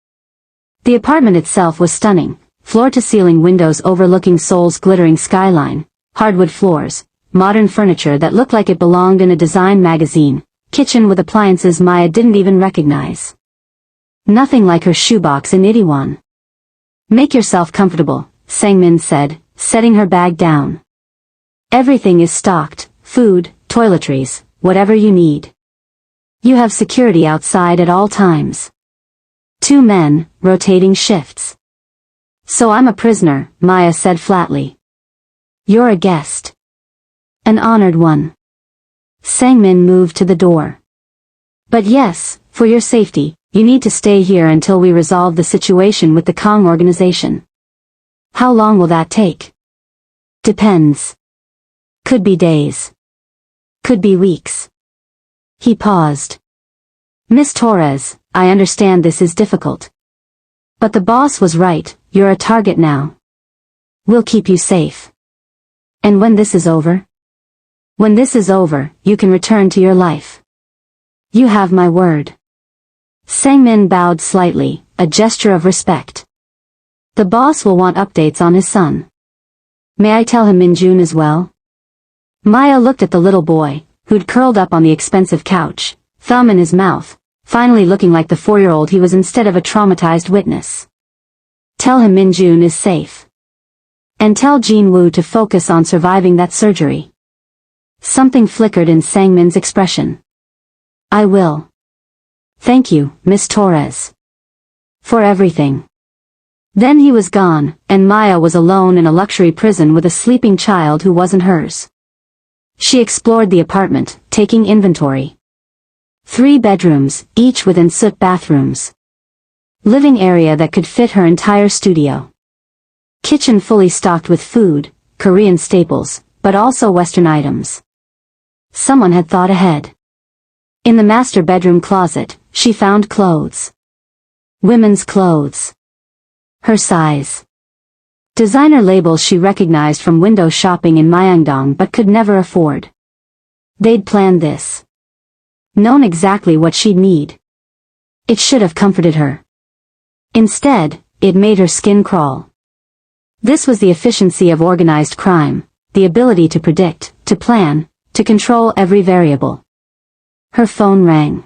Speaker 1: The apartment itself was stunning, floor-to-ceiling windows overlooking Seoul's glittering skyline, hardwood floors, modern furniture that looked like it belonged in a design magazine, kitchen with appliances Maya didn't even recognize. Nothing like her shoebox in Itaewon. Make yourself comfortable, Sang-min said, setting her bag down. Everything is stocked, food, toiletries, whatever you need. You have security outside at all times. Two men, rotating shifts. So I'm a prisoner, Maya said flatly. You're a guest. An honored one. Sang-min moved to the door. But yes, for your safety, you need to stay here until we resolve the situation with the Kong organization. How long will that take? Depends. Could be days. Could be weeks. He paused. Miss Torres, I understand this is difficult. But the boss was right, you're a target now. We'll keep you safe. And when this is over? When this is over, you can return to your life. You have my word. Sang-min bowed slightly, a gesture of respect. The boss will want updates on his son. May I tell him Min-jun as well? Maya looked at the little boy, who'd curled up on the expensive couch, thumb in his mouth, finally looking like the 4-year-old he was instead of a traumatized witness. Tell him Min-jun is safe. And tell Jin-woo to focus on surviving that surgery. Something flickered in Sang-min's expression. I will. Thank you, Miss Torres. For everything. Then he was gone, and Maya was alone in a luxury prison with a sleeping child who wasn't hers. She explored the apartment, taking inventory. 3 bedrooms, each with ensuite bathrooms. Living area that could fit her entire studio. Kitchen fully stocked with food, Korean staples, but also Western items. Someone had thought ahead. In the master bedroom closet, she found clothes. Women's clothes. Her size. Designer labels she recognized from window shopping in Myeongdong but could never afford. They'd planned this. Known exactly what she'd need. It should have comforted her. Instead, it made her skin crawl. This was the efficiency of organized crime, the ability to predict, to plan, to control every variable. Her phone rang.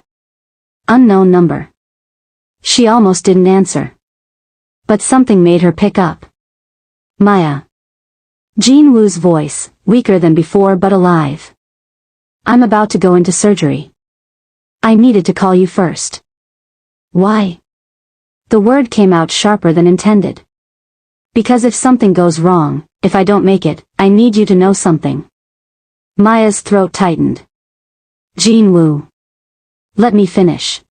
Speaker 1: Unknown number. She almost didn't answer. But something made her pick up. Maya. Jin-woo's voice, weaker than before but alive. I'm about to go into surgery. I needed to call you first. Why? The word came out sharper than intended. Because if something goes wrong, if I don't make it, I need you to know something. Maya's throat tightened. Jin-woo. Let me finish.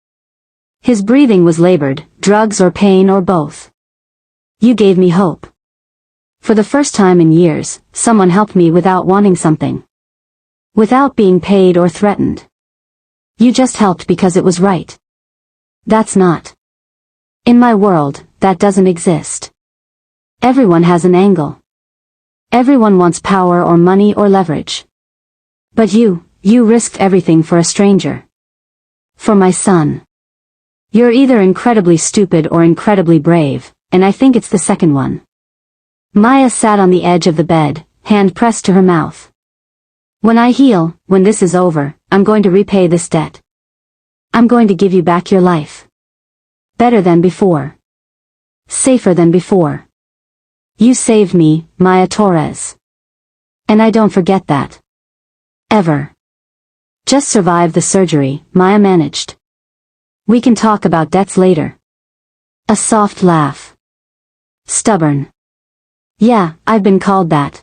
Speaker 1: His breathing was labored, drugs or pain or both. You gave me hope. For the first time in years, someone helped me without wanting something. Without being paid or threatened. You just helped because it was right. That's not. In my world, that doesn't exist. Everyone has an angle. Everyone wants power or money or leverage. But you risked everything for a stranger. For my son. You're either incredibly stupid or incredibly brave, and I think it's the second one. Maya sat on the edge of the bed, hand pressed to her mouth. When I heal, when this is over, I'm going to repay this debt. I'm going to give you back your life. Better than before. Safer than before. You saved me, Maya Torres. And I don't forget that. Ever. Just survive the surgery, Maya managed. We can talk about debts later. A soft laugh. Stubborn. Yeah, I've been called that.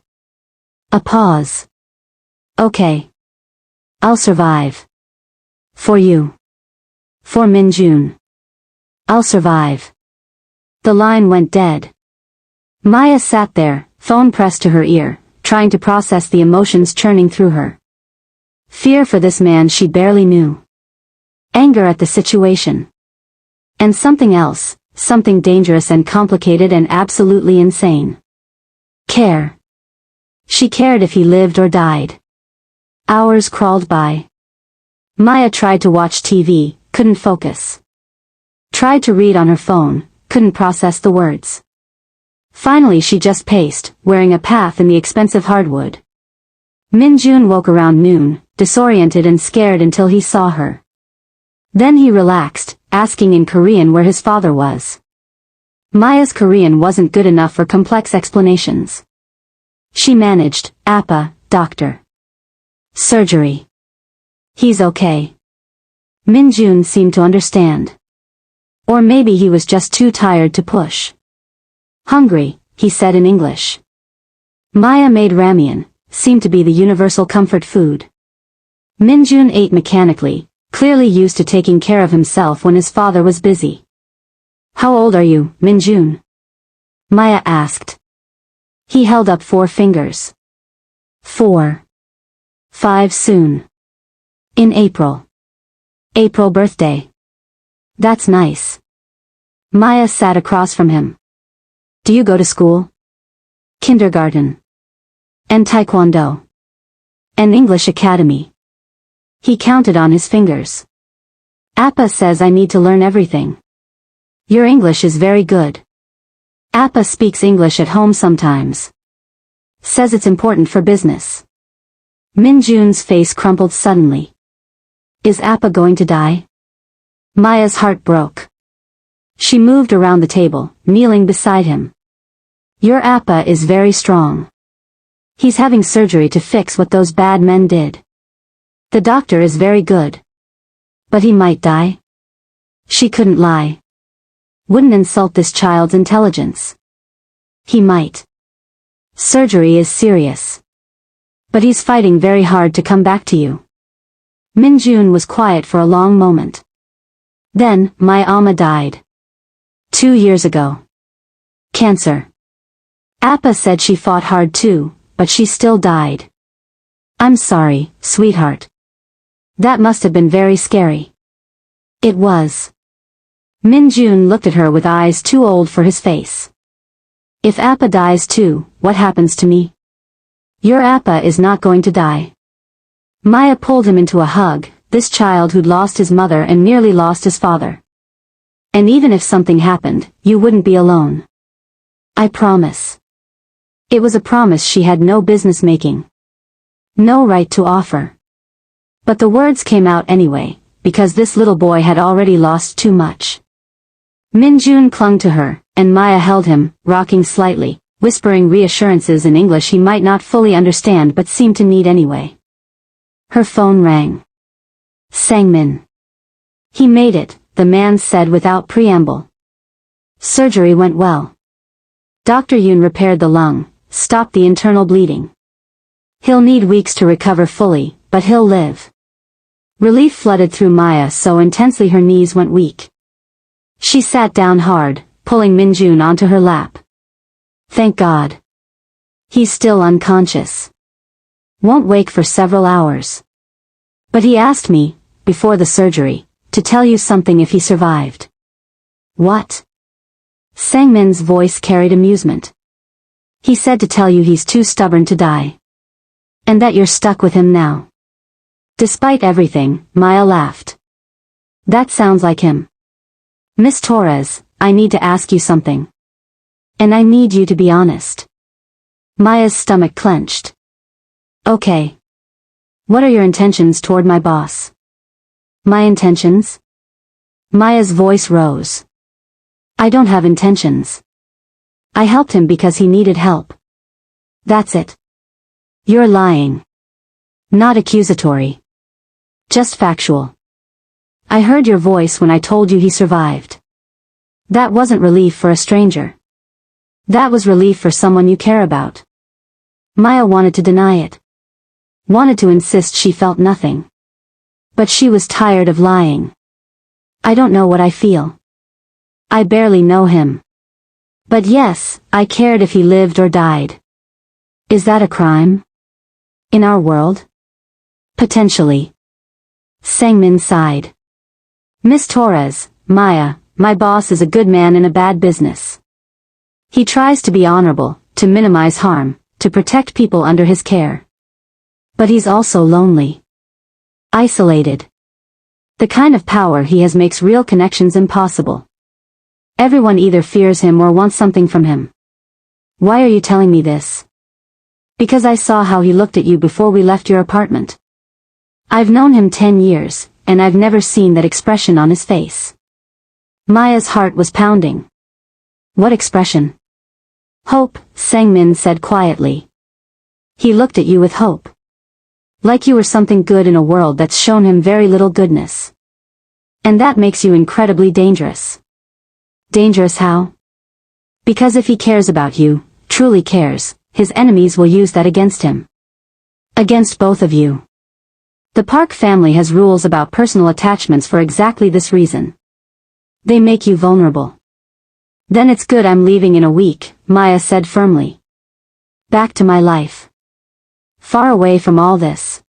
Speaker 1: A pause. Okay. I'll survive. For you. For Min-jun. I'll survive. The line went dead. Maya sat there, phone pressed to her ear, trying to process the emotions churning through her. Fear for this man she barely knew. Anger at the situation. And something else, something dangerous and complicated and absolutely insane. Care. She cared if he lived or died. Hours crawled by. Maya tried to watch TV, couldn't focus. Tried to read on her phone, couldn't process the words. Finally she just paced, wearing a path in the expensive hardwood. Min-jun woke around noon, disoriented and scared until he saw her. Then he relaxed, asking in Korean where his father was. Maya's Korean wasn't good enough for complex explanations. She managed, Appa, doctor. Surgery. He's okay. Min-jun seemed to understand. Or maybe he was just too tired to push. Hungry, he said in English. Maya made ramen, seemed to be the universal comfort food. Min-jun ate mechanically, clearly used to taking care of himself when his father was busy. How old are you, Min-jun? Maya asked. He held up 4 fingers. 4. 5 soon. In April. April birthday. That's nice. Maya sat across from him. Do you go to school? Kindergarten. And taekwondo. And English academy. He counted on his fingers. Appa says I need to learn everything. Your English is very good. Appa speaks English at home sometimes. Says it's important for business. Min-jun's face crumpled suddenly. Is Appa going to die? Maya's heart broke. She moved around the table, kneeling beside him. Your Appa is very strong. He's having surgery to fix what those bad men did. The doctor is very good. But he might die. She couldn't lie. Wouldn't insult this child's intelligence. He might. Surgery is serious. But he's fighting very hard to come back to you. Min-jun was quiet for a long moment. Then, my Amma died. 2 years ago. Cancer. Appa said she fought hard too, but she still died. I'm sorry, sweetheart. That must have been very scary. It was. Min-jun looked at her with eyes too old for his face. If Appa dies too, what happens to me? Your Appa is not going to die. Maya pulled him into a hug, this child who'd lost his mother and nearly lost his father. And even if something happened, you wouldn't be alone. I promise. It was a promise she had no business making. No right to offer. But the words came out anyway, because this little boy had already lost too much. Min-jun clung to her, and Maya held him, rocking slightly, whispering reassurances in English he might not fully understand but seemed to need anyway. Her phone rang. Sang-min. He made it, the man said without preamble. Surgery went well. Dr. Yoon repaired the lung, stopped the internal bleeding. He'll need weeks to recover fully, but he'll live. Relief flooded through Maya so intensely her knees went weak. She sat down hard, pulling Min-jun onto her lap. Thank God. He's still unconscious. Won't wake for several hours. But he asked me, before the surgery, to tell you something if he survived. What? Sang-min's voice carried amusement. He said to tell you he's too stubborn to die. And that you're stuck with him now. Despite everything, Maya laughed. That sounds like him. Miss Torres, I need to ask you something. And I need you to be honest. Maya's stomach clenched. Okay. What are your intentions toward my boss? My intentions? Maya's voice rose. I don't have intentions. I helped him because he needed help. That's it. You're lying. Not accusatory. Just factual. I heard your voice when I told you he survived. That wasn't relief for a stranger. That was relief for someone you care about. Maya wanted to deny it. Wanted to insist she felt nothing. But she was tired of lying. I don't know what I feel. I barely know him. But yes, I cared if he lived or died. Is that a crime? In our world? Potentially. Sang-min sighed. Miss Torres, Maya, my boss is a good man in a bad business. He tries to be honorable, to minimize harm, to protect people under his care. But he's also lonely. Isolated. The kind of power he has makes real connections impossible. Everyone either fears him or wants something from him. Why are you telling me this? Because I saw how he looked at you before we left your apartment. I've known him 10 years, and I've never seen that expression on his face. Maya's heart was pounding. What expression? Hope, Sang-min said quietly. He looked at you with hope. Like you were something good in a world that's shown him very little goodness. And that makes you incredibly dangerous. Dangerous how? Because if he cares about you, truly cares, his enemies will use that against him. Against both of you. The Park family has rules about personal attachments for exactly this reason. They make you vulnerable. Then it's good I'm leaving in a week, Maya said firmly. Back to my life. Far away from all this.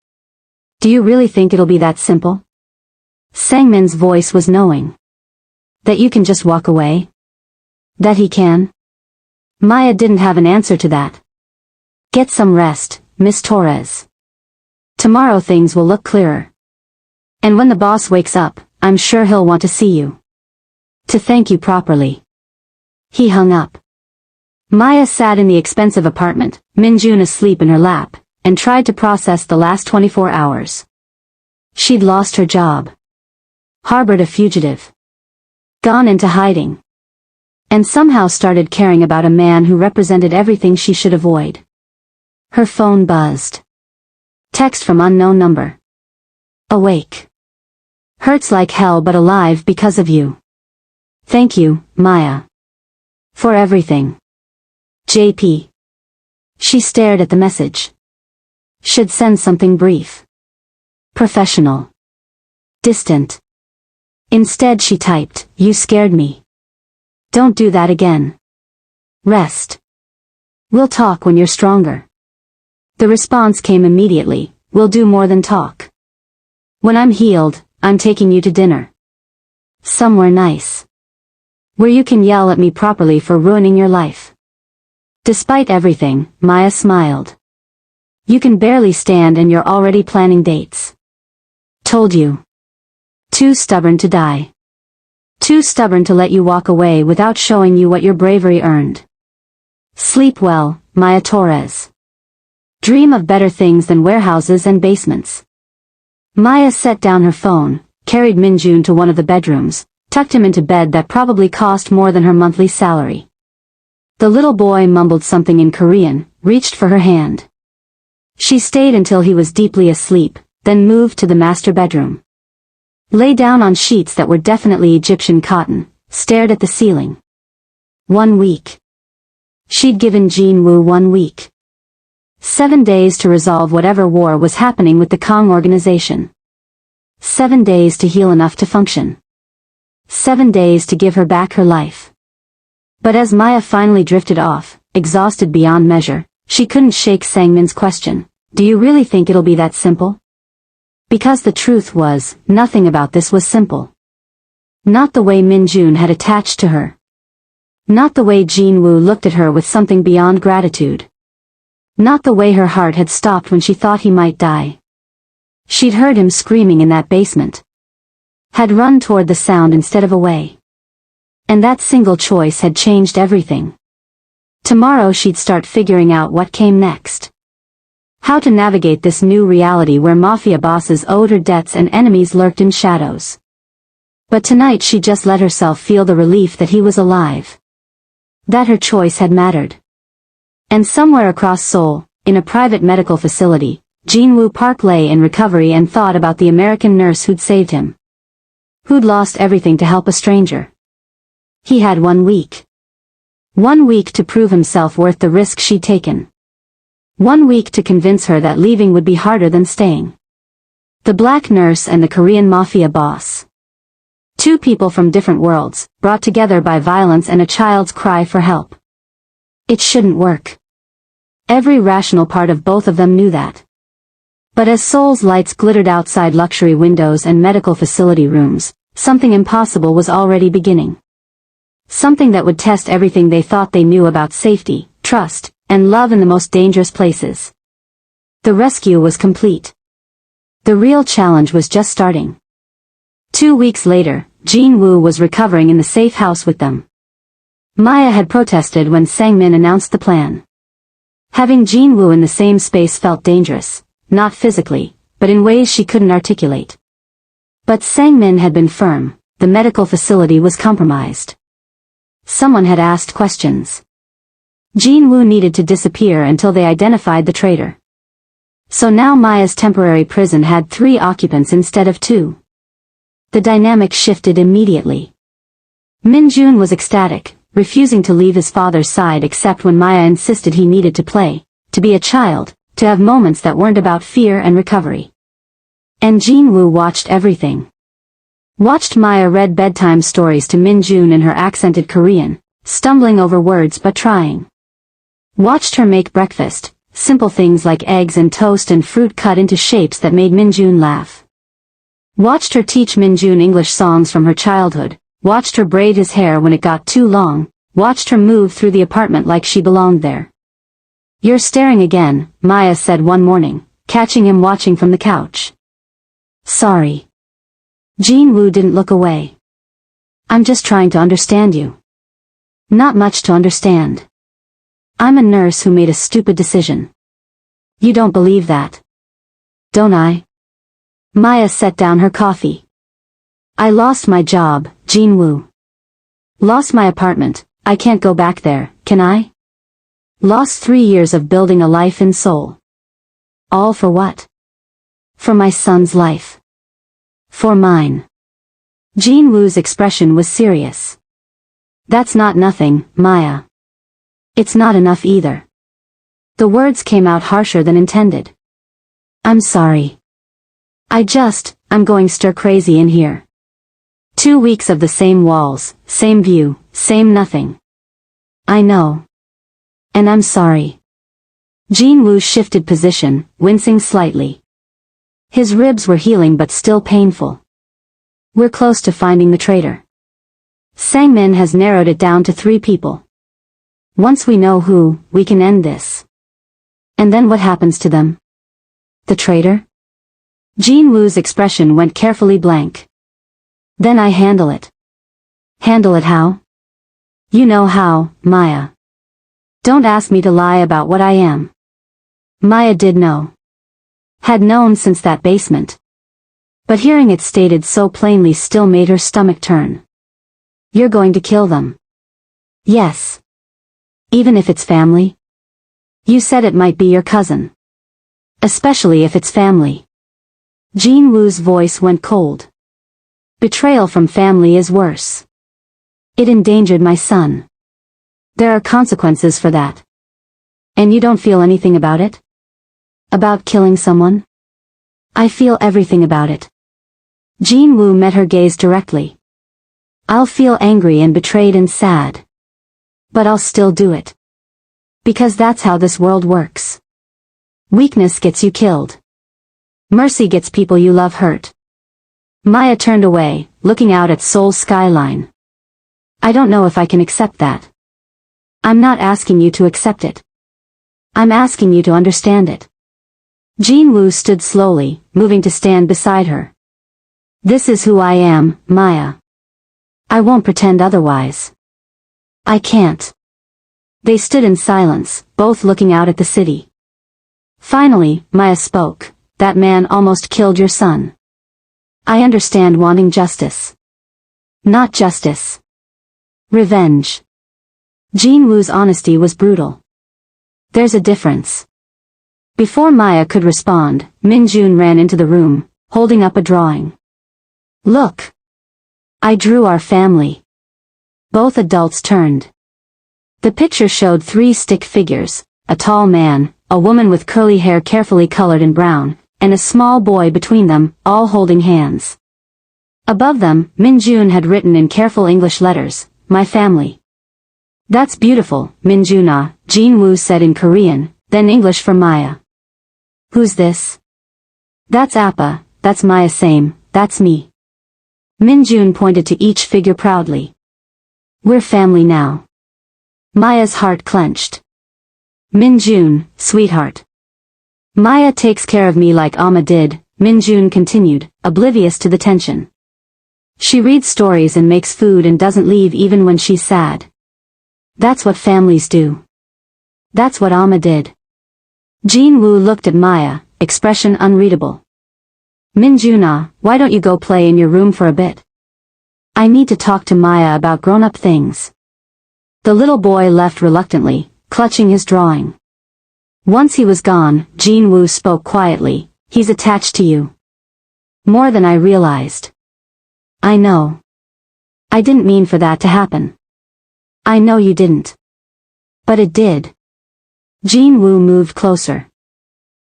Speaker 1: Do you really think it'll be that simple? Sangmin's voice was knowing. That you can just walk away? That he can? Maya didn't have an answer to that. Get some rest, Miss Torres. Tomorrow things will look clearer. And when the boss wakes up, I'm sure he'll want to see you. To thank you properly. He hung up. Maya sat in the expensive apartment, Min-jun asleep in her lap, and tried to process the last 24 hours. She'd lost her job. Harbored a fugitive. Gone into hiding. And somehow started caring about a man who represented everything she should avoid. Her phone buzzed. Text from unknown number. Awake. Hurts like hell but alive because of you. Thank you, Maya. For everything. JP. She stared at the message. Should send something brief. Professional. Distant. Instead she typed, you scared me. Don't do that again. Rest. We'll talk when you're stronger. The response came immediately, we'll do more than talk. When I'm healed, I'm taking you to dinner. Somewhere nice. Where you can yell at me properly for ruining your life. Despite everything, Maya smiled. You can barely stand and you're already planning dates. Told you. Too stubborn to die. Too stubborn to let you walk away without showing you what your bravery earned. Sleep well, Maya Torres. Dream of better things than warehouses and basements. Maya set down her phone, carried Min-jun to one of the bedrooms, tucked him into bed that probably cost more than her monthly salary. The little boy mumbled something in Korean, reached for her hand. She stayed until he was deeply asleep, then moved to the master bedroom. Lay down on sheets that were definitely Egyptian cotton, stared at the ceiling. 1 week. She'd given Jin-woo 1 week. 7 days to resolve whatever war was happening with the Kong organization. 7 days to heal enough to function. 7 days to give her back her life. But as Maya finally drifted off, exhausted beyond measure, she couldn't shake Sangmin's question, do you really think it'll be that simple? Because the truth was, nothing about this was simple. Not the way Min-jun had attached to her. Not the way Jin-woo looked at her with something beyond gratitude. Not the way her heart had stopped when she thought he might die. She'd heard him screaming in that basement. Had run toward the sound instead of away. And that single choice had changed everything. Tomorrow she'd start figuring out what came next. How to navigate this new reality where mafia bosses owed her debts and enemies lurked in shadows. But tonight she just let herself feel the relief that he was alive. That her choice had mattered. And somewhere across Seoul, in a private medical facility, Jin-woo Park lay in recovery and thought about the American nurse who'd saved him. Who'd lost everything to help a stranger. He had 1 week. 1 week to prove himself worth the risk she'd taken. 1 week to convince her that leaving would be harder than staying. The black nurse and the Korean mafia boss. 2 people from different worlds, brought together by violence and a child's cry for help. It shouldn't work. Every rational part of both of them knew that. But as Seoul's lights glittered outside luxury windows and medical facility rooms, something impossible was already beginning. Something that would test everything they thought they knew about safety, trust, and love in the most dangerous places. The rescue was complete. The real challenge was just starting. 2 weeks later, Jin-woo was recovering in the safe house with them. Maya had protested when Sangmin announced the plan. Having Jin-woo in the same space felt dangerous, not physically, but in ways she couldn't articulate. But Sangmin had been firm, the medical facility was compromised. Someone had asked questions. Jin-woo needed to disappear until they identified the traitor. So now Maya's temporary prison had 3 occupants instead of 2. The dynamic shifted immediately. Min-jun was ecstatic, refusing to leave his father's side except when Maya insisted he needed to play, to be a child, to have moments that weren't about fear and recovery. And Jin-woo watched everything. Watched Maya read bedtime stories to Min-jun in her accented Korean, stumbling over words but trying. Watched her make breakfast, simple things like eggs and toast and fruit cut into shapes that made Min-jun laugh. Watched her teach Min-jun English songs from her childhood, watched her braid his hair when it got too long, watched her move through the apartment like she belonged there. "You're staring again," Maya said one morning, catching him watching from the couch. "Sorry." Jin-woo didn't look away. "I'm just trying to understand you." "Not much to understand. I'm a nurse who made a stupid decision." "You don't believe that." "Don't I?" Maya set down her coffee. "I lost my job, Jin-woo. Lost my apartment, I can't go back there, can I? Lost 3 years of building a life in Seoul. All for what? For my son's life. For mine." Jin-woo's expression was serious. "That's not nothing, Maya. It's not enough either." The words came out harsher than intended. "I'm sorry. I'm going stir crazy in here. 2 weeks of the same walls, same view, same nothing. I know. And I'm sorry." Jin-woo shifted position, wincing slightly. His ribs were healing but still painful. "We're close to finding the traitor. Sang-min has narrowed it down to 3 people. Once we know who, we can end this." "And then what happens to them?" "The traitor?" Jin-woo's expression went carefully blank. "Then I handle it." "Handle it how?" "You know how, Maya. Don't ask me to lie about what I am." Maya did know. Had known since that basement. But hearing it stated so plainly still made her stomach turn. "You're going to kill them." "Yes. Even if it's family?" "You said it might be your cousin. Especially if it's family." Jin-woo's voice went cold. "Betrayal from family is worse. It endangered my son. There are consequences for that. And you don't feel anything about it? About killing someone?" "I feel everything about it." Jin-woo met her gaze directly. "I'll feel angry and betrayed and sad. But I'll still do it. Because that's how this world works. Weakness gets you killed. Mercy gets people you love hurt." Maya turned away, looking out at Seoul's skyline. "I don't know if I can accept that." "I'm not asking you to accept it. I'm asking you to understand it." Jin-woo stood slowly, moving to stand beside her. "This is who I am, Maya. I won't pretend otherwise. I can't." They stood in silence, both looking out at the city. Finally, Maya spoke. "That man almost killed your son. I understand wanting justice. Not justice. Revenge." Jin-woo's honesty was brutal. "There's a difference." Before Maya could respond, Min-jun ran into the room, holding up a drawing. "Look. I drew our family." Both adults turned. The picture showed 3 stick figures, a tall man, a woman with curly hair carefully colored in brown, and a small boy between them, all holding hands. Above them, Min-jun had written in careful English letters, "My family." "That's beautiful, Min-juna," Jin-woo said in Korean, then English for Maya. "Who's this?" "That's Appa, that's Maya same, that's me." Min-jun pointed to each figure proudly. "We're family now." Maya's heart clenched. "Min-jun, sweetheart. Maya takes care of me like Amma did," Min-jun continued, oblivious to the tension. "She reads stories and makes food and doesn't leave even when she's sad. That's what families do. That's what Amma did." Jin-woo looked at Maya, expression unreadable. "Min-juna, why don't you go play in your room for a bit? I need to talk to Maya about grown-up things." The little boy left reluctantly, clutching his drawing. Once he was gone, Jin-woo spoke quietly. "He's attached to you. More than I realized." "I know. I didn't mean for that to happen. I know you didn't. But it did. Jin-woo moved closer.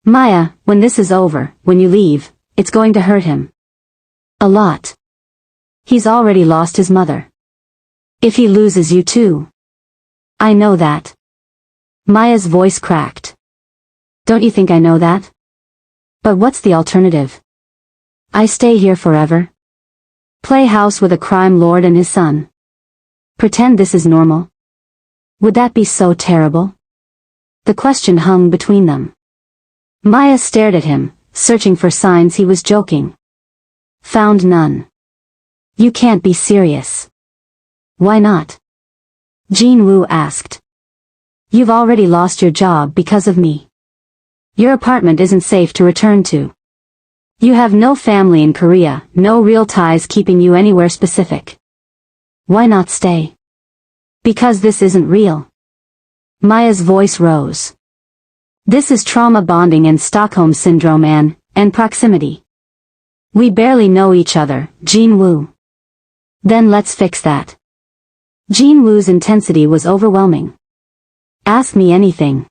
Speaker 1: Maya, when this is over, when you leave, it's going to hurt him. A lot. He's already lost his mother. If he loses you too. I know that. Maya's voice cracked. Don't you think I know that? But what's the alternative? I stay here forever? Play house with a crime lord and his son? Pretend this is normal? Would that be so terrible? The question hung between them. Maya stared at him, searching for signs he was joking. Found none. You can't be serious. Why not? Jin-woo asked. You've already lost your job because of me. Your apartment isn't safe to return to. You have no family in Korea, no real ties keeping you anywhere specific. Why not stay? Because this isn't real. Maya's voice rose. This is trauma bonding and Stockholm syndrome and proximity. We barely know each other, Jin-woo. Then let's fix that. Jin-woo's intensity was overwhelming. Ask me anything.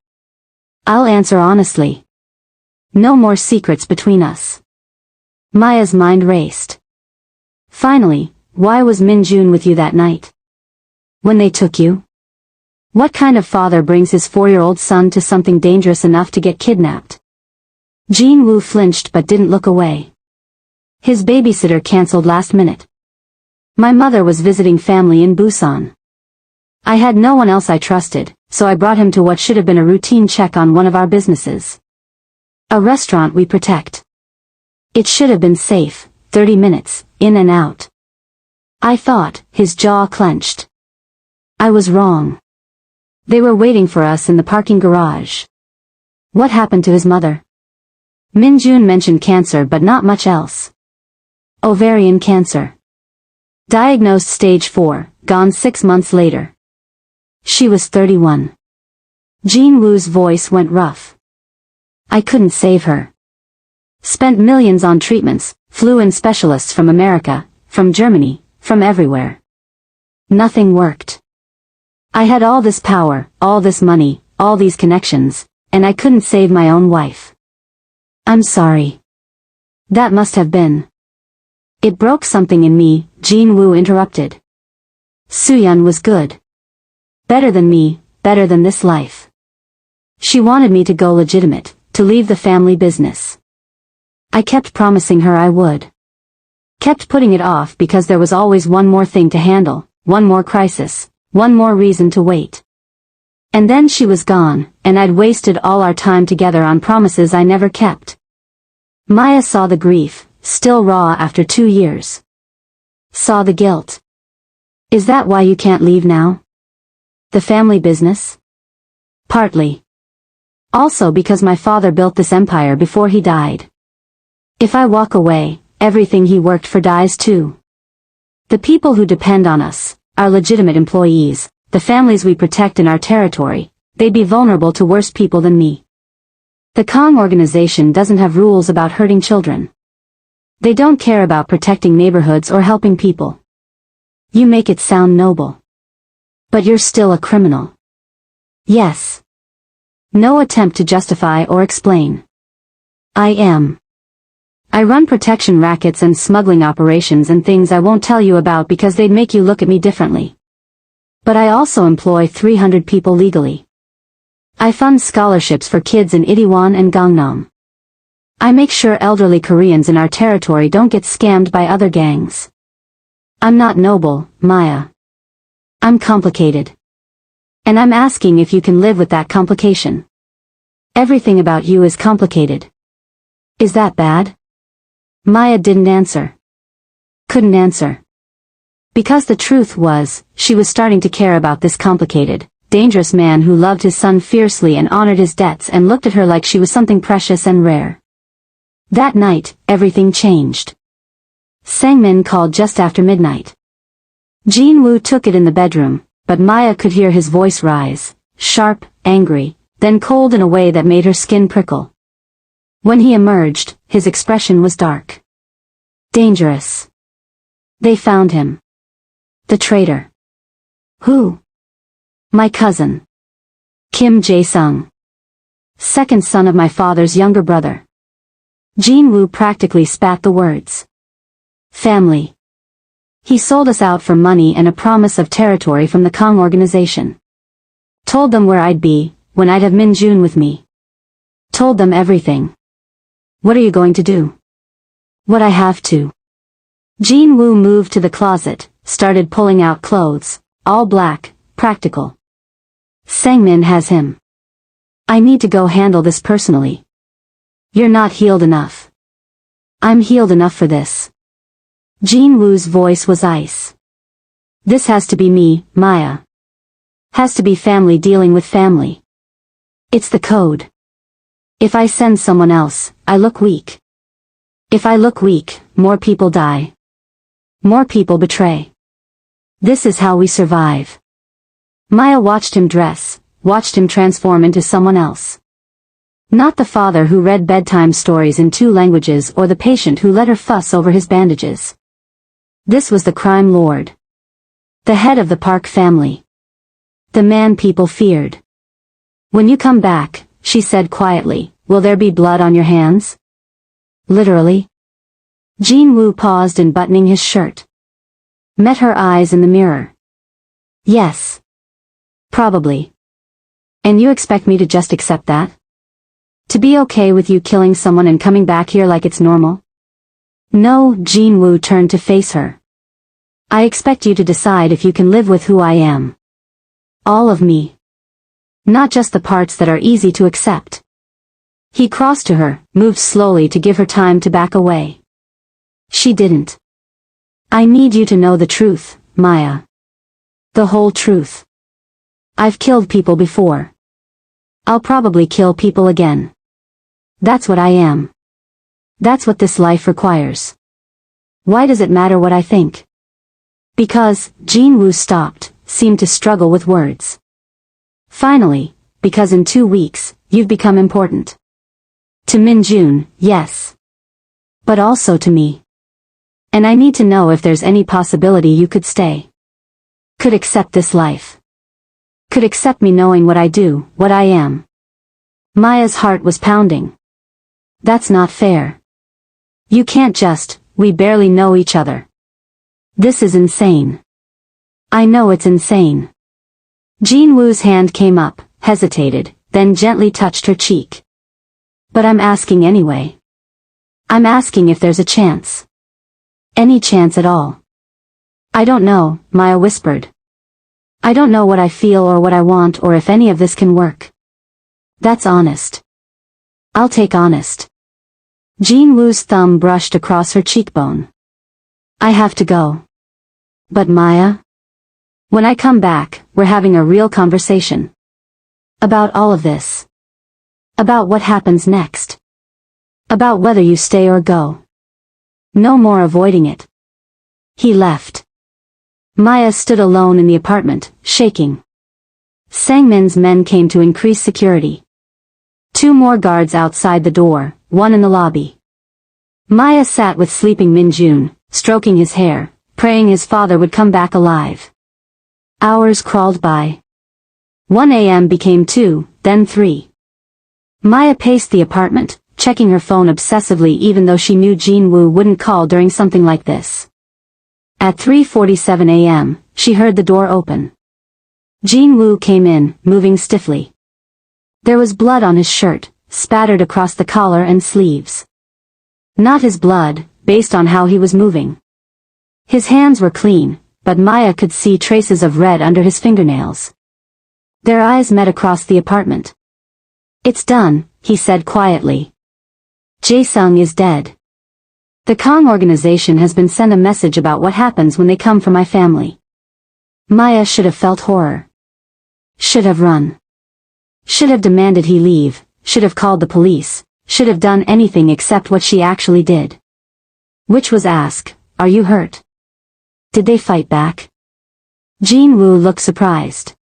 Speaker 1: I'll answer honestly. No more secrets between us. Maya's mind raced. Finally, why was Min-jun with you that night? When they took you? What kind of father brings his 4-year-old son to something dangerous enough to get kidnapped? Jin-woo flinched but didn't look away. His babysitter canceled last minute. My mother was visiting family in Busan. I had no one else I trusted, so I brought him to what should have been a routine check on one of our businesses. A restaurant we protect. It should have been safe, 30 minutes, in and out. I thought, his jaw clenched. I was wrong. They were waiting for us in the parking garage. What happened to his mother? Min-jun mentioned cancer but not much else. Ovarian cancer. Diagnosed stage 4, gone 6 months later. She was 31. Jin-woo's voice went rough. I couldn't save her. Spent millions on treatments, flew in specialists from America, from Germany, from everywhere. Nothing worked. I had all this power, all this money, all these connections, and I couldn't save my own wife. I'm sorry. That must have been. It broke something in me, Jin-woo interrupted. Soo-yeon was good. Better than me, better than this life. She wanted me to go legitimate, to leave the family business. I kept promising her I would. Kept putting it off because there was always one more thing to handle, one more crisis. One more reason to wait. And then she was gone, and I'd wasted all our time together on promises I never kept. Maya saw the grief, still raw after 2 years. Saw the guilt. Is that why you can't leave now? The family business? Partly. Also because my father built this empire before he died. If I walk away, everything he worked for dies too. The people who depend on us, our legitimate employees, the families we protect in our territory, they'd be vulnerable to worse people than me. The Kong organization doesn't have rules about hurting children. They don't care about protecting neighborhoods or helping people. You make it sound noble. But you're still a criminal. Yes. No attempt to justify or explain. I am. I run protection rackets and smuggling operations and things I won't tell you about because they'd make you look at me differently. But I also employ 300 people legally. I fund scholarships for kids in Itaewon and Gangnam. I make sure elderly Koreans in our territory don't get scammed by other gangs. I'm not noble, Maya. I'm complicated. And I'm asking if you can live with that complication. Everything about you is complicated. Is that bad? Maya didn't answer. Couldn't answer. Because the truth was, she was starting to care about this complicated, dangerous man who loved his son fiercely and honored his debts and looked at her like she was something precious and rare. That night, everything changed. Sang-min called just after midnight. Jin-woo took it in the bedroom, but Maya could hear his voice rise, sharp, angry, then cold in a way that made her skin prickle. When he emerged, his expression was dark. Dangerous. They found him. The traitor. Who? My cousin. Kim Jae-sung. Second son of my father's younger brother. Jin-woo practically spat the words. Family. He sold us out for money and a promise of territory from the Kong organization. Told them where I'd be, when I'd have Min-jun with me. Told them everything. What are you going to do? What I have to. Jin-woo moved to the closet, started pulling out clothes, all black, practical. Sang-min has him. I need to go handle this personally. You're not healed enough. I'm healed enough for this. Jin-woo's voice was ice. This has to be me, Maya. Has to be family dealing with family. It's the code. If I send someone else, I look weak. If I look weak, more people die. More people betray. This is how we survive. Maya watched him dress, watched him transform into someone else. Not the father who read bedtime stories in 2 languages or the patient who let her fuss over his bandages. This was the crime lord. The head of the Park family. The man people feared. When you come back, she said quietly, will there be blood on your hands? Literally. Jin-woo paused in buttoning his shirt. Met her eyes in the mirror. Yes. Probably. And you expect me to just accept that? To be okay with you killing someone and coming back here like it's normal? No, Jin-woo turned to face her. I expect you to decide if you can live with who I am. All of me. Not just the parts that are easy to accept. He crossed to her, moved slowly to give her time to back away. She didn't. I need you to know the truth, Maya. The whole truth. I've killed people before. I'll probably kill people again. That's what I am. That's what this life requires. Why does it matter what I think? Because, Jin-woo stopped, seemed to struggle with words. Finally, because in 2 weeks, you've become important. To Min-jun, yes. But also to me. And I need to know if there's any possibility you could stay. Could accept this life. Could accept me knowing what I do, what I am. Maya's heart was pounding. That's not fair. You can't just, we barely know each other. This is insane. I know it's insane. Jin-woo's hand came up, hesitated, then gently touched her cheek. But I'm asking anyway. I'm asking if there's a chance. Any chance at all. I don't know, Maya whispered. I don't know what I feel or what I want or if any of this can work. That's honest. I'll take honest. Jin-woo's thumb brushed across her cheekbone. I have to go. But Maya? When I come back, we're having a real conversation. About all of this. About what happens next. About whether you stay or go. No more avoiding it. He left. Maya stood alone in the apartment, shaking. Sang-min's men came to increase security. 2 more guards outside the door, 1 in the lobby. Maya sat with sleeping Min-jun, stroking his hair, praying his father would come back alive. Hours crawled by. 1 a.m. became 2, then 3. Maya paced the apartment, checking her phone obsessively even though she knew Jin-woo wouldn't call during something like this. At 3:47 a.m., she heard the door open. Jin-woo came in, moving stiffly. There was blood on his shirt, spattered across the collar and sleeves. Not his blood, based on how he was moving. His hands were clean, but Maya could see traces of red under his fingernails. Their eyes met across the apartment. It's done, he said quietly. Jae-sung is dead. The Kong organization has been sent a message about what happens when they come for my family. Maya should have felt horror. Should have run. Should have demanded he leave, should have called the police, should have done anything except what she actually did. Which was ask, are you hurt? Did they fight back? Jin-woo looked surprised.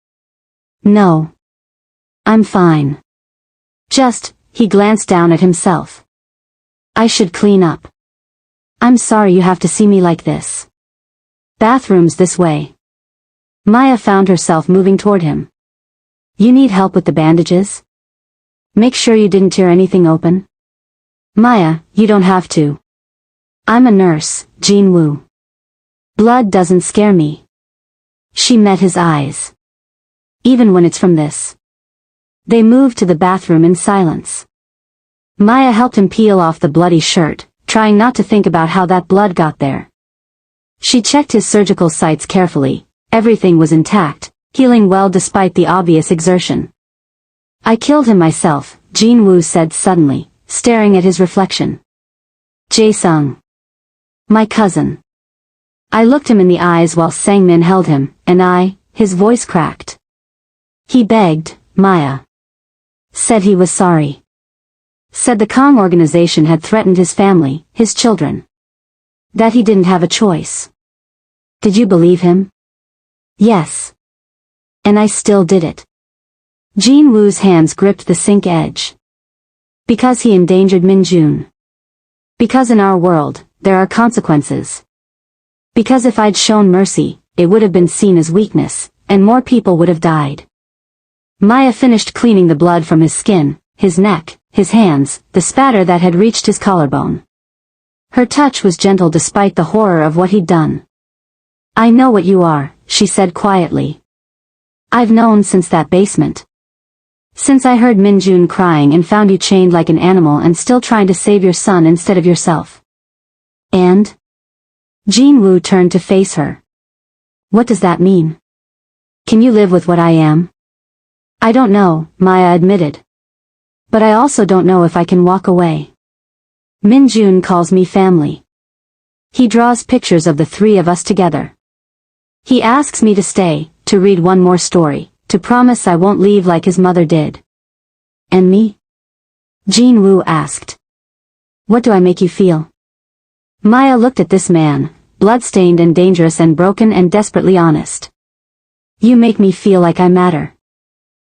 Speaker 1: No. I'm fine. Just, he glanced down at himself. I should clean up. I'm sorry you have to see me like this. Bathrooms this way. Maya found herself moving toward him. You need help with the bandages? Make sure you didn't tear anything open. Maya, you don't have to. I'm a nurse, Jin-woo. Blood doesn't scare me. She met his eyes. Even when it's from this. They moved to the bathroom in silence. Maya helped him peel off the bloody shirt, trying not to think about how that blood got there. She checked his surgical sites carefully. Everything was intact, healing well despite the obvious exertion. I killed him myself, Jin-woo said suddenly, staring at his reflection. Jae-sung. My cousin. I looked him in the eyes while Sang-min held him, and his voice cracked. He begged, Maya. Said he was sorry. Said the Kong organization had threatened his family, his children. That he didn't have a choice. Did you believe him? Yes. And I still did it. Jin-woo's hands gripped the sink edge. Because he endangered Min-jun. Because in our world, there are consequences. Because if I'd shown mercy, it would have been seen as weakness, and more people would have died. Maya finished cleaning the blood from his skin, his neck, his hands, the spatter that had reached his collarbone. Her touch was gentle despite the horror of what he'd done. I know what you are, she said quietly. I've known since that basement. Since I heard Min-jun crying and found you chained like an animal and still trying to save your son instead of yourself. And? Jin-woo turned to face her. What does that mean? Can you live with what I am? I don't know, Maya admitted. But I also don't know if I can walk away. Min-jun calls me family. He draws pictures of the three of us together. He asks me to stay, to read one more story, to promise I won't leave like his mother did. And me? Jin-woo asked. What do I make you feel? Maya looked at this man, blood-stained and dangerous and broken and desperately honest. You make me feel like I matter.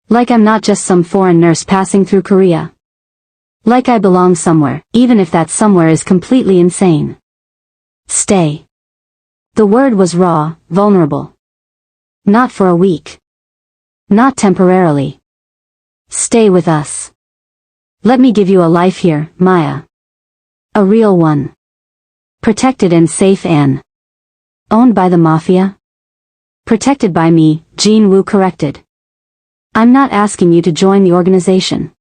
Speaker 1: Like I'm not just some foreign nurse passing through Korea. Like I belong somewhere, even if that somewhere is completely insane. Stay. The word was raw, vulnerable. Not for a week. Not temporarily. Stay with us. Let me give you a life here, Maya. A real one. Protected and safe and owned by the Mafia? Protected by me, Jin-woo corrected. I'm not asking you to join the organization.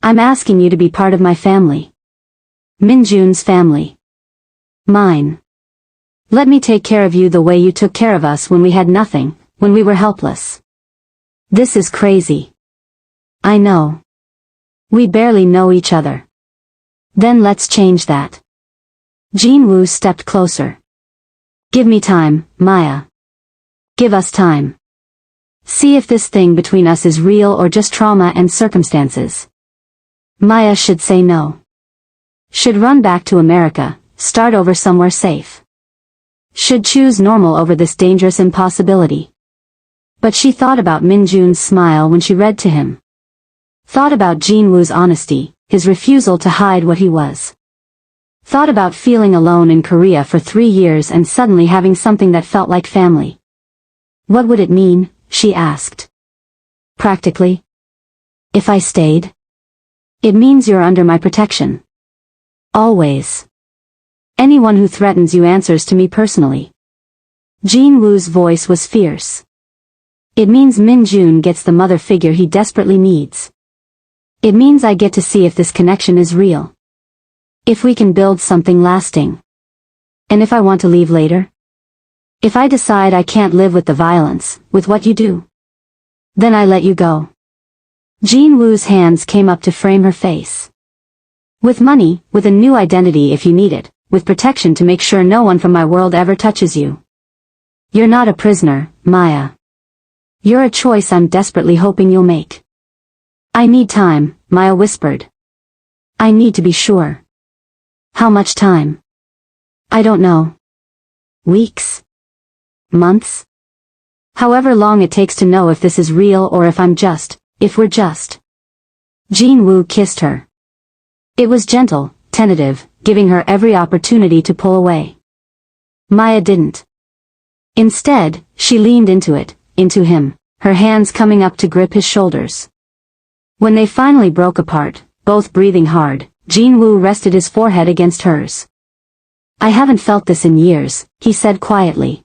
Speaker 1: I'm asking you to be part of my family. Min-jun's family. Mine. Let me take care of you the way you took care of us when we had nothing, when we were helpless. This is crazy. I know. We barely know each other. Then let's change that. Jin-woo stepped closer. Give me time, Maya. Give us time. See if this thing between us is real or just trauma and circumstances. Maya should say no. Should run back to America, start over somewhere safe. Should choose normal over this dangerous impossibility. But she thought about Min-jun's smile when she read to him. Thought about Jin-woo's honesty, his refusal to hide what he was. Thought about feeling alone in Korea for 3 years and suddenly having something that felt like family. What would it mean, she asked. Practically. If I stayed? It means you're under my protection. Always. Anyone who threatens you answers to me personally. Jin-woo's voice was fierce. It means Min-jun gets the mother figure he desperately needs. It means I get to see if this connection is real. If we can build something lasting. And if I want to leave later? If I decide I can't live with the violence, with what you do, then I let you go. Jin-woo's hands came up to frame her face. With money, with a new identity if you need it, with protection to make sure no one from my world ever touches you. You're not a prisoner, Maya. You're a choice I'm desperately hoping you'll make. I need time, Maya whispered. I need to be sure. How much time? I don't know. Weeks? Months? However long it takes to know if this is real or if we're just. Jin-woo kissed her. It was gentle, tentative, giving her every opportunity to pull away. Maya didn't. Instead, She leaned into him, her hands coming up to grip his shoulders. When they finally broke apart, both breathing hard, Jin-woo rested his forehead against hers. I haven't felt this in years, he said quietly.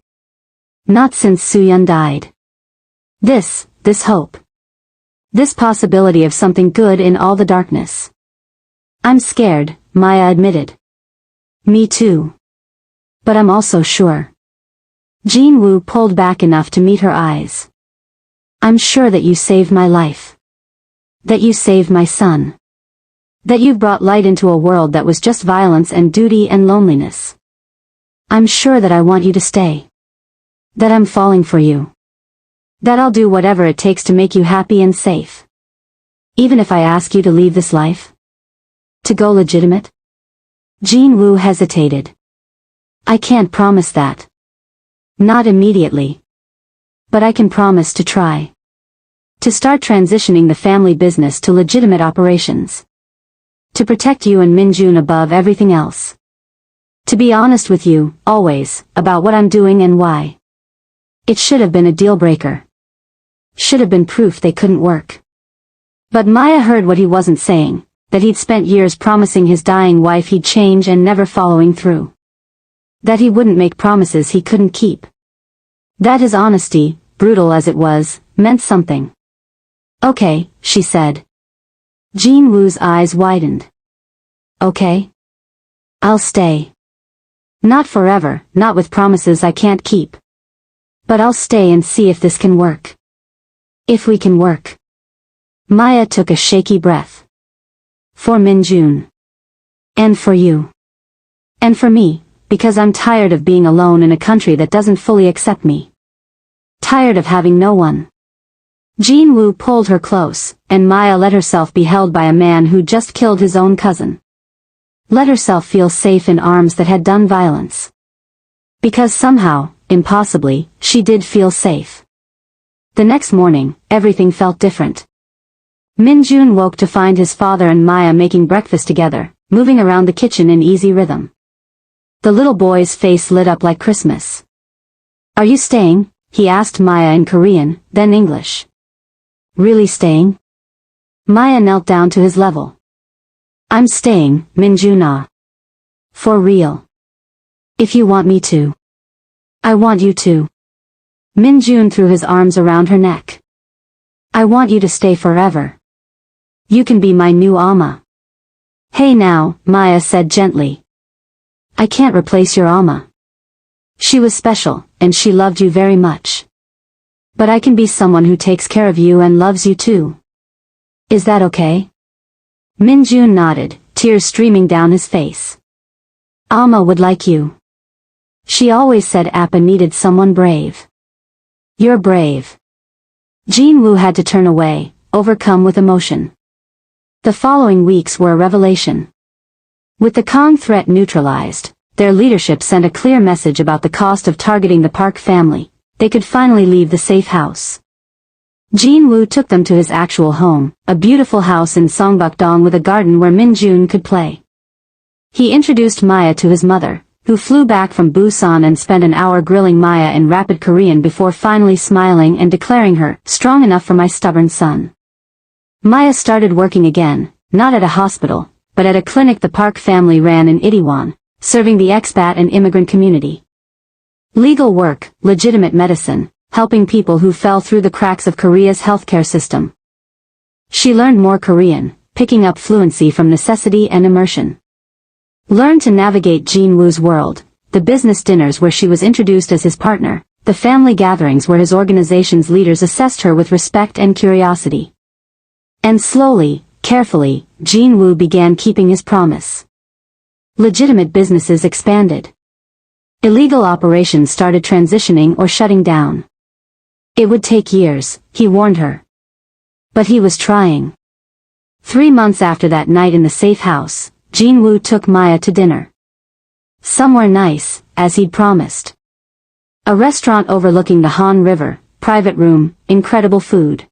Speaker 1: Not since Soo-yeon died. This hope. This possibility of something good in all the darkness. I'm scared, Maya admitted. Me too. But I'm also sure. Jin-woo pulled back enough to meet her eyes. I'm sure that you saved my life. That you saved my son. That you've brought light into a world that was just violence and duty and loneliness. I'm sure that I want you to stay. That I'm falling for you. That I'll do whatever it takes to make you happy and safe. Even if I ask you to leave this life. To go legitimate? Jin-woo hesitated. I can't promise that. Not immediately. But I can promise to try. To start transitioning the family business to legitimate operations. To protect you and Min-jun above everything else. To be honest with you, always, about what I'm doing and why. It should have been a deal breaker. Should have been proof they couldn't work. But Maya heard what he wasn't saying, that he'd spent years promising his dying wife he'd change and never following through. That he wouldn't make promises he couldn't keep. That his honesty, brutal as it was, meant something. Okay, she said. Jin-woo's eyes widened. Okay? I'll stay. Not forever, not with promises I can't keep. But I'll stay and see if this can work. If we can work. Maya took a shaky breath. For Min-jun. And for you. And for me, because I'm tired of being alone in a country that doesn't fully accept me. Tired of having no one. Jin-woo pulled her close, and Maya let herself be held by a man who just killed his own cousin. Let herself feel safe in arms that had done violence. Because somehow, impossibly, she did feel safe. The next morning, everything felt different. Min-jun woke to find his father and Maya making breakfast together, moving around the kitchen in easy rhythm. The little boy's face lit up like Christmas. Are you staying? He asked Maya in Korean, then English. Really staying? Maya knelt down to his level. I'm staying, Min-jun. For real. If you want me to. I want you to. Min-jun threw his arms around her neck. I want you to stay forever. You can be my new Alma. Hey now, Maya said gently. I can't replace your Alma. She was special, and she loved you very much. But I can be someone who takes care of you and loves you too. Is that okay? Min-jun nodded, tears streaming down his face. Alma would like you. She always said Appa needed someone brave. You're brave. Jin-woo had to turn away, overcome with emotion. The following weeks were a revelation. With the Kong threat neutralized, their leadership sent a clear message about the cost of targeting the Park family. They could finally leave the safe house. Jin-woo took them to his actual home, a beautiful house in Songbuk-dong with a garden where Min-jun could play. He introduced Maya to his mother, who flew back from Busan and spent an hour grilling Maya in rapid Korean before finally smiling and declaring her strong enough for my stubborn son. Maya started working again, not at a hospital, but at a clinic the Park family ran in Itaewon, serving the expat and immigrant community. Legal work, legitimate medicine, helping people who fell through the cracks of Korea's healthcare system. She learned more Korean, picking up fluency from necessity and immersion. Learned to navigate Jin-woo's world, the business dinners where she was introduced as his partner, the family gatherings where his organization's leaders assessed her with respect and curiosity. And slowly, carefully, Jin-woo began keeping his promise. Legitimate businesses expanded. Illegal operations started transitioning or shutting down. It would take years, he warned her. But he was trying. 3 months after that night in the safe house, Jin-woo took Maya to dinner. Somewhere nice, as he'd promised. A restaurant overlooking the Han River, private room, incredible food.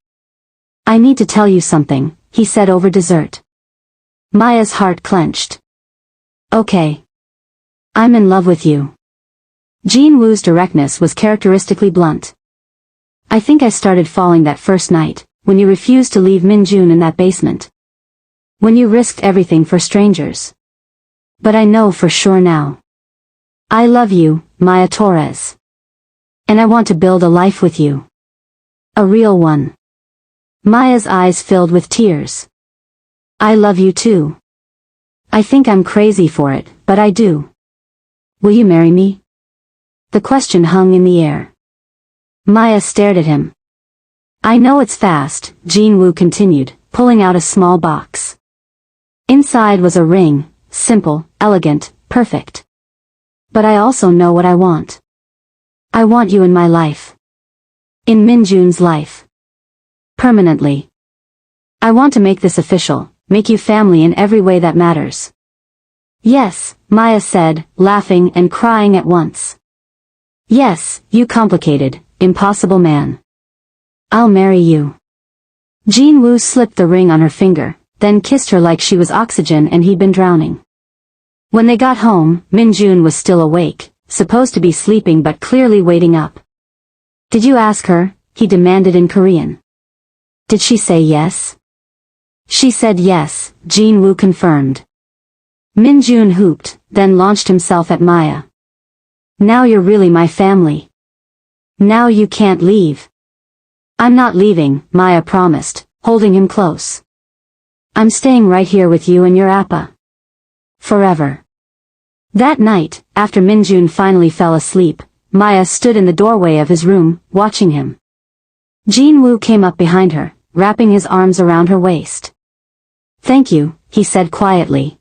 Speaker 1: I need to tell you something, he said over dessert. Maya's heart clenched. Okay. I'm in love with you. Jin-woo's directness was characteristically blunt. I think I started falling that first night, when you refused to leave Min-jun in that basement. When you risked everything for strangers. But I know for sure now. I love you, Maya Torres. And I want to build a life with you. A real one. Maya's eyes filled with tears. I love you too. I think I'm crazy for it, but I do. Will you marry me? The question hung in the air. Maya stared at him. I know it's fast, Jin-woo continued, pulling out a small box. Inside was a ring, simple, elegant, perfect. But I also know what I want. I want you in my life. In Min-jun's life. Permanently. I want to make this official, make you family in every way that matters. Yes, Maya said, laughing and crying at once. Yes, you complicated, impossible man. I'll marry you. Jin-woo slipped the ring on her finger, then kissed her like she was oxygen and he'd been drowning. When they got home, Min-jun was still awake, supposed to be sleeping but clearly waiting up. Did you ask her? He demanded in Korean. Did she say yes? She said yes, Jin-woo confirmed. Min-jun hooped, then launched himself at Maya. Now you're really my family. Now you can't leave. I'm not leaving, Maya promised, holding him close. I'm staying right here with you and your appa. Forever. That night, after Min-jun finally fell asleep, Maya stood in the doorway of his room, watching him. Jin-woo came up behind her, wrapping his arms around her waist. Thank you, he said quietly.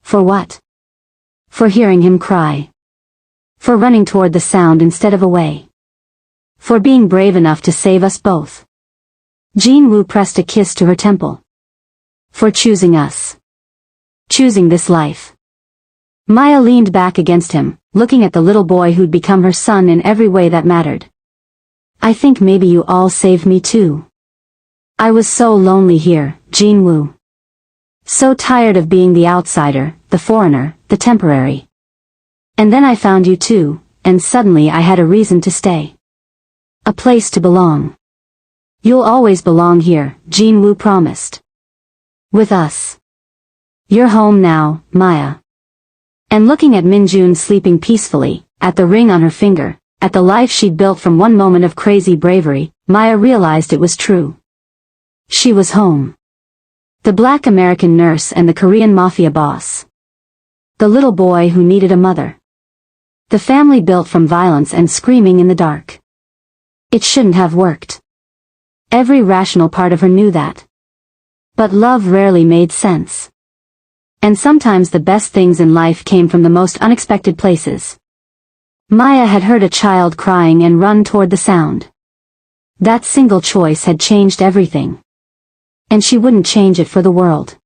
Speaker 1: For what? For hearing him cry. For running toward the sound instead of away. For being brave enough to save us both. Jin-woo pressed a kiss to her temple. For choosing us. Choosing this life. Maya leaned back against him, looking at the little boy who'd become her son in every way that mattered. I think maybe you all saved me too. I was so lonely here, Jin-woo. So tired of being the outsider, the foreigner, the temporary. And then I found you too, and suddenly I had a reason to stay. A place to belong. You'll always belong here, Jin-woo promised. With us. You're home now, Maya. And looking at Min-jun sleeping peacefully, at the ring on her finger, at the life she'd built from one moment of crazy bravery, Maya realized it was true. She was home. The black American nurse and the Korean Mafia boss. The little boy who needed a mother. The family built from violence and screaming in the dark. It shouldn't have worked. Every rational part of her knew that. But love rarely made sense. And sometimes the best things in life came from the most unexpected places. Maya had heard a child crying and run toward the sound. That single choice had changed everything. And she wouldn't change it for the world.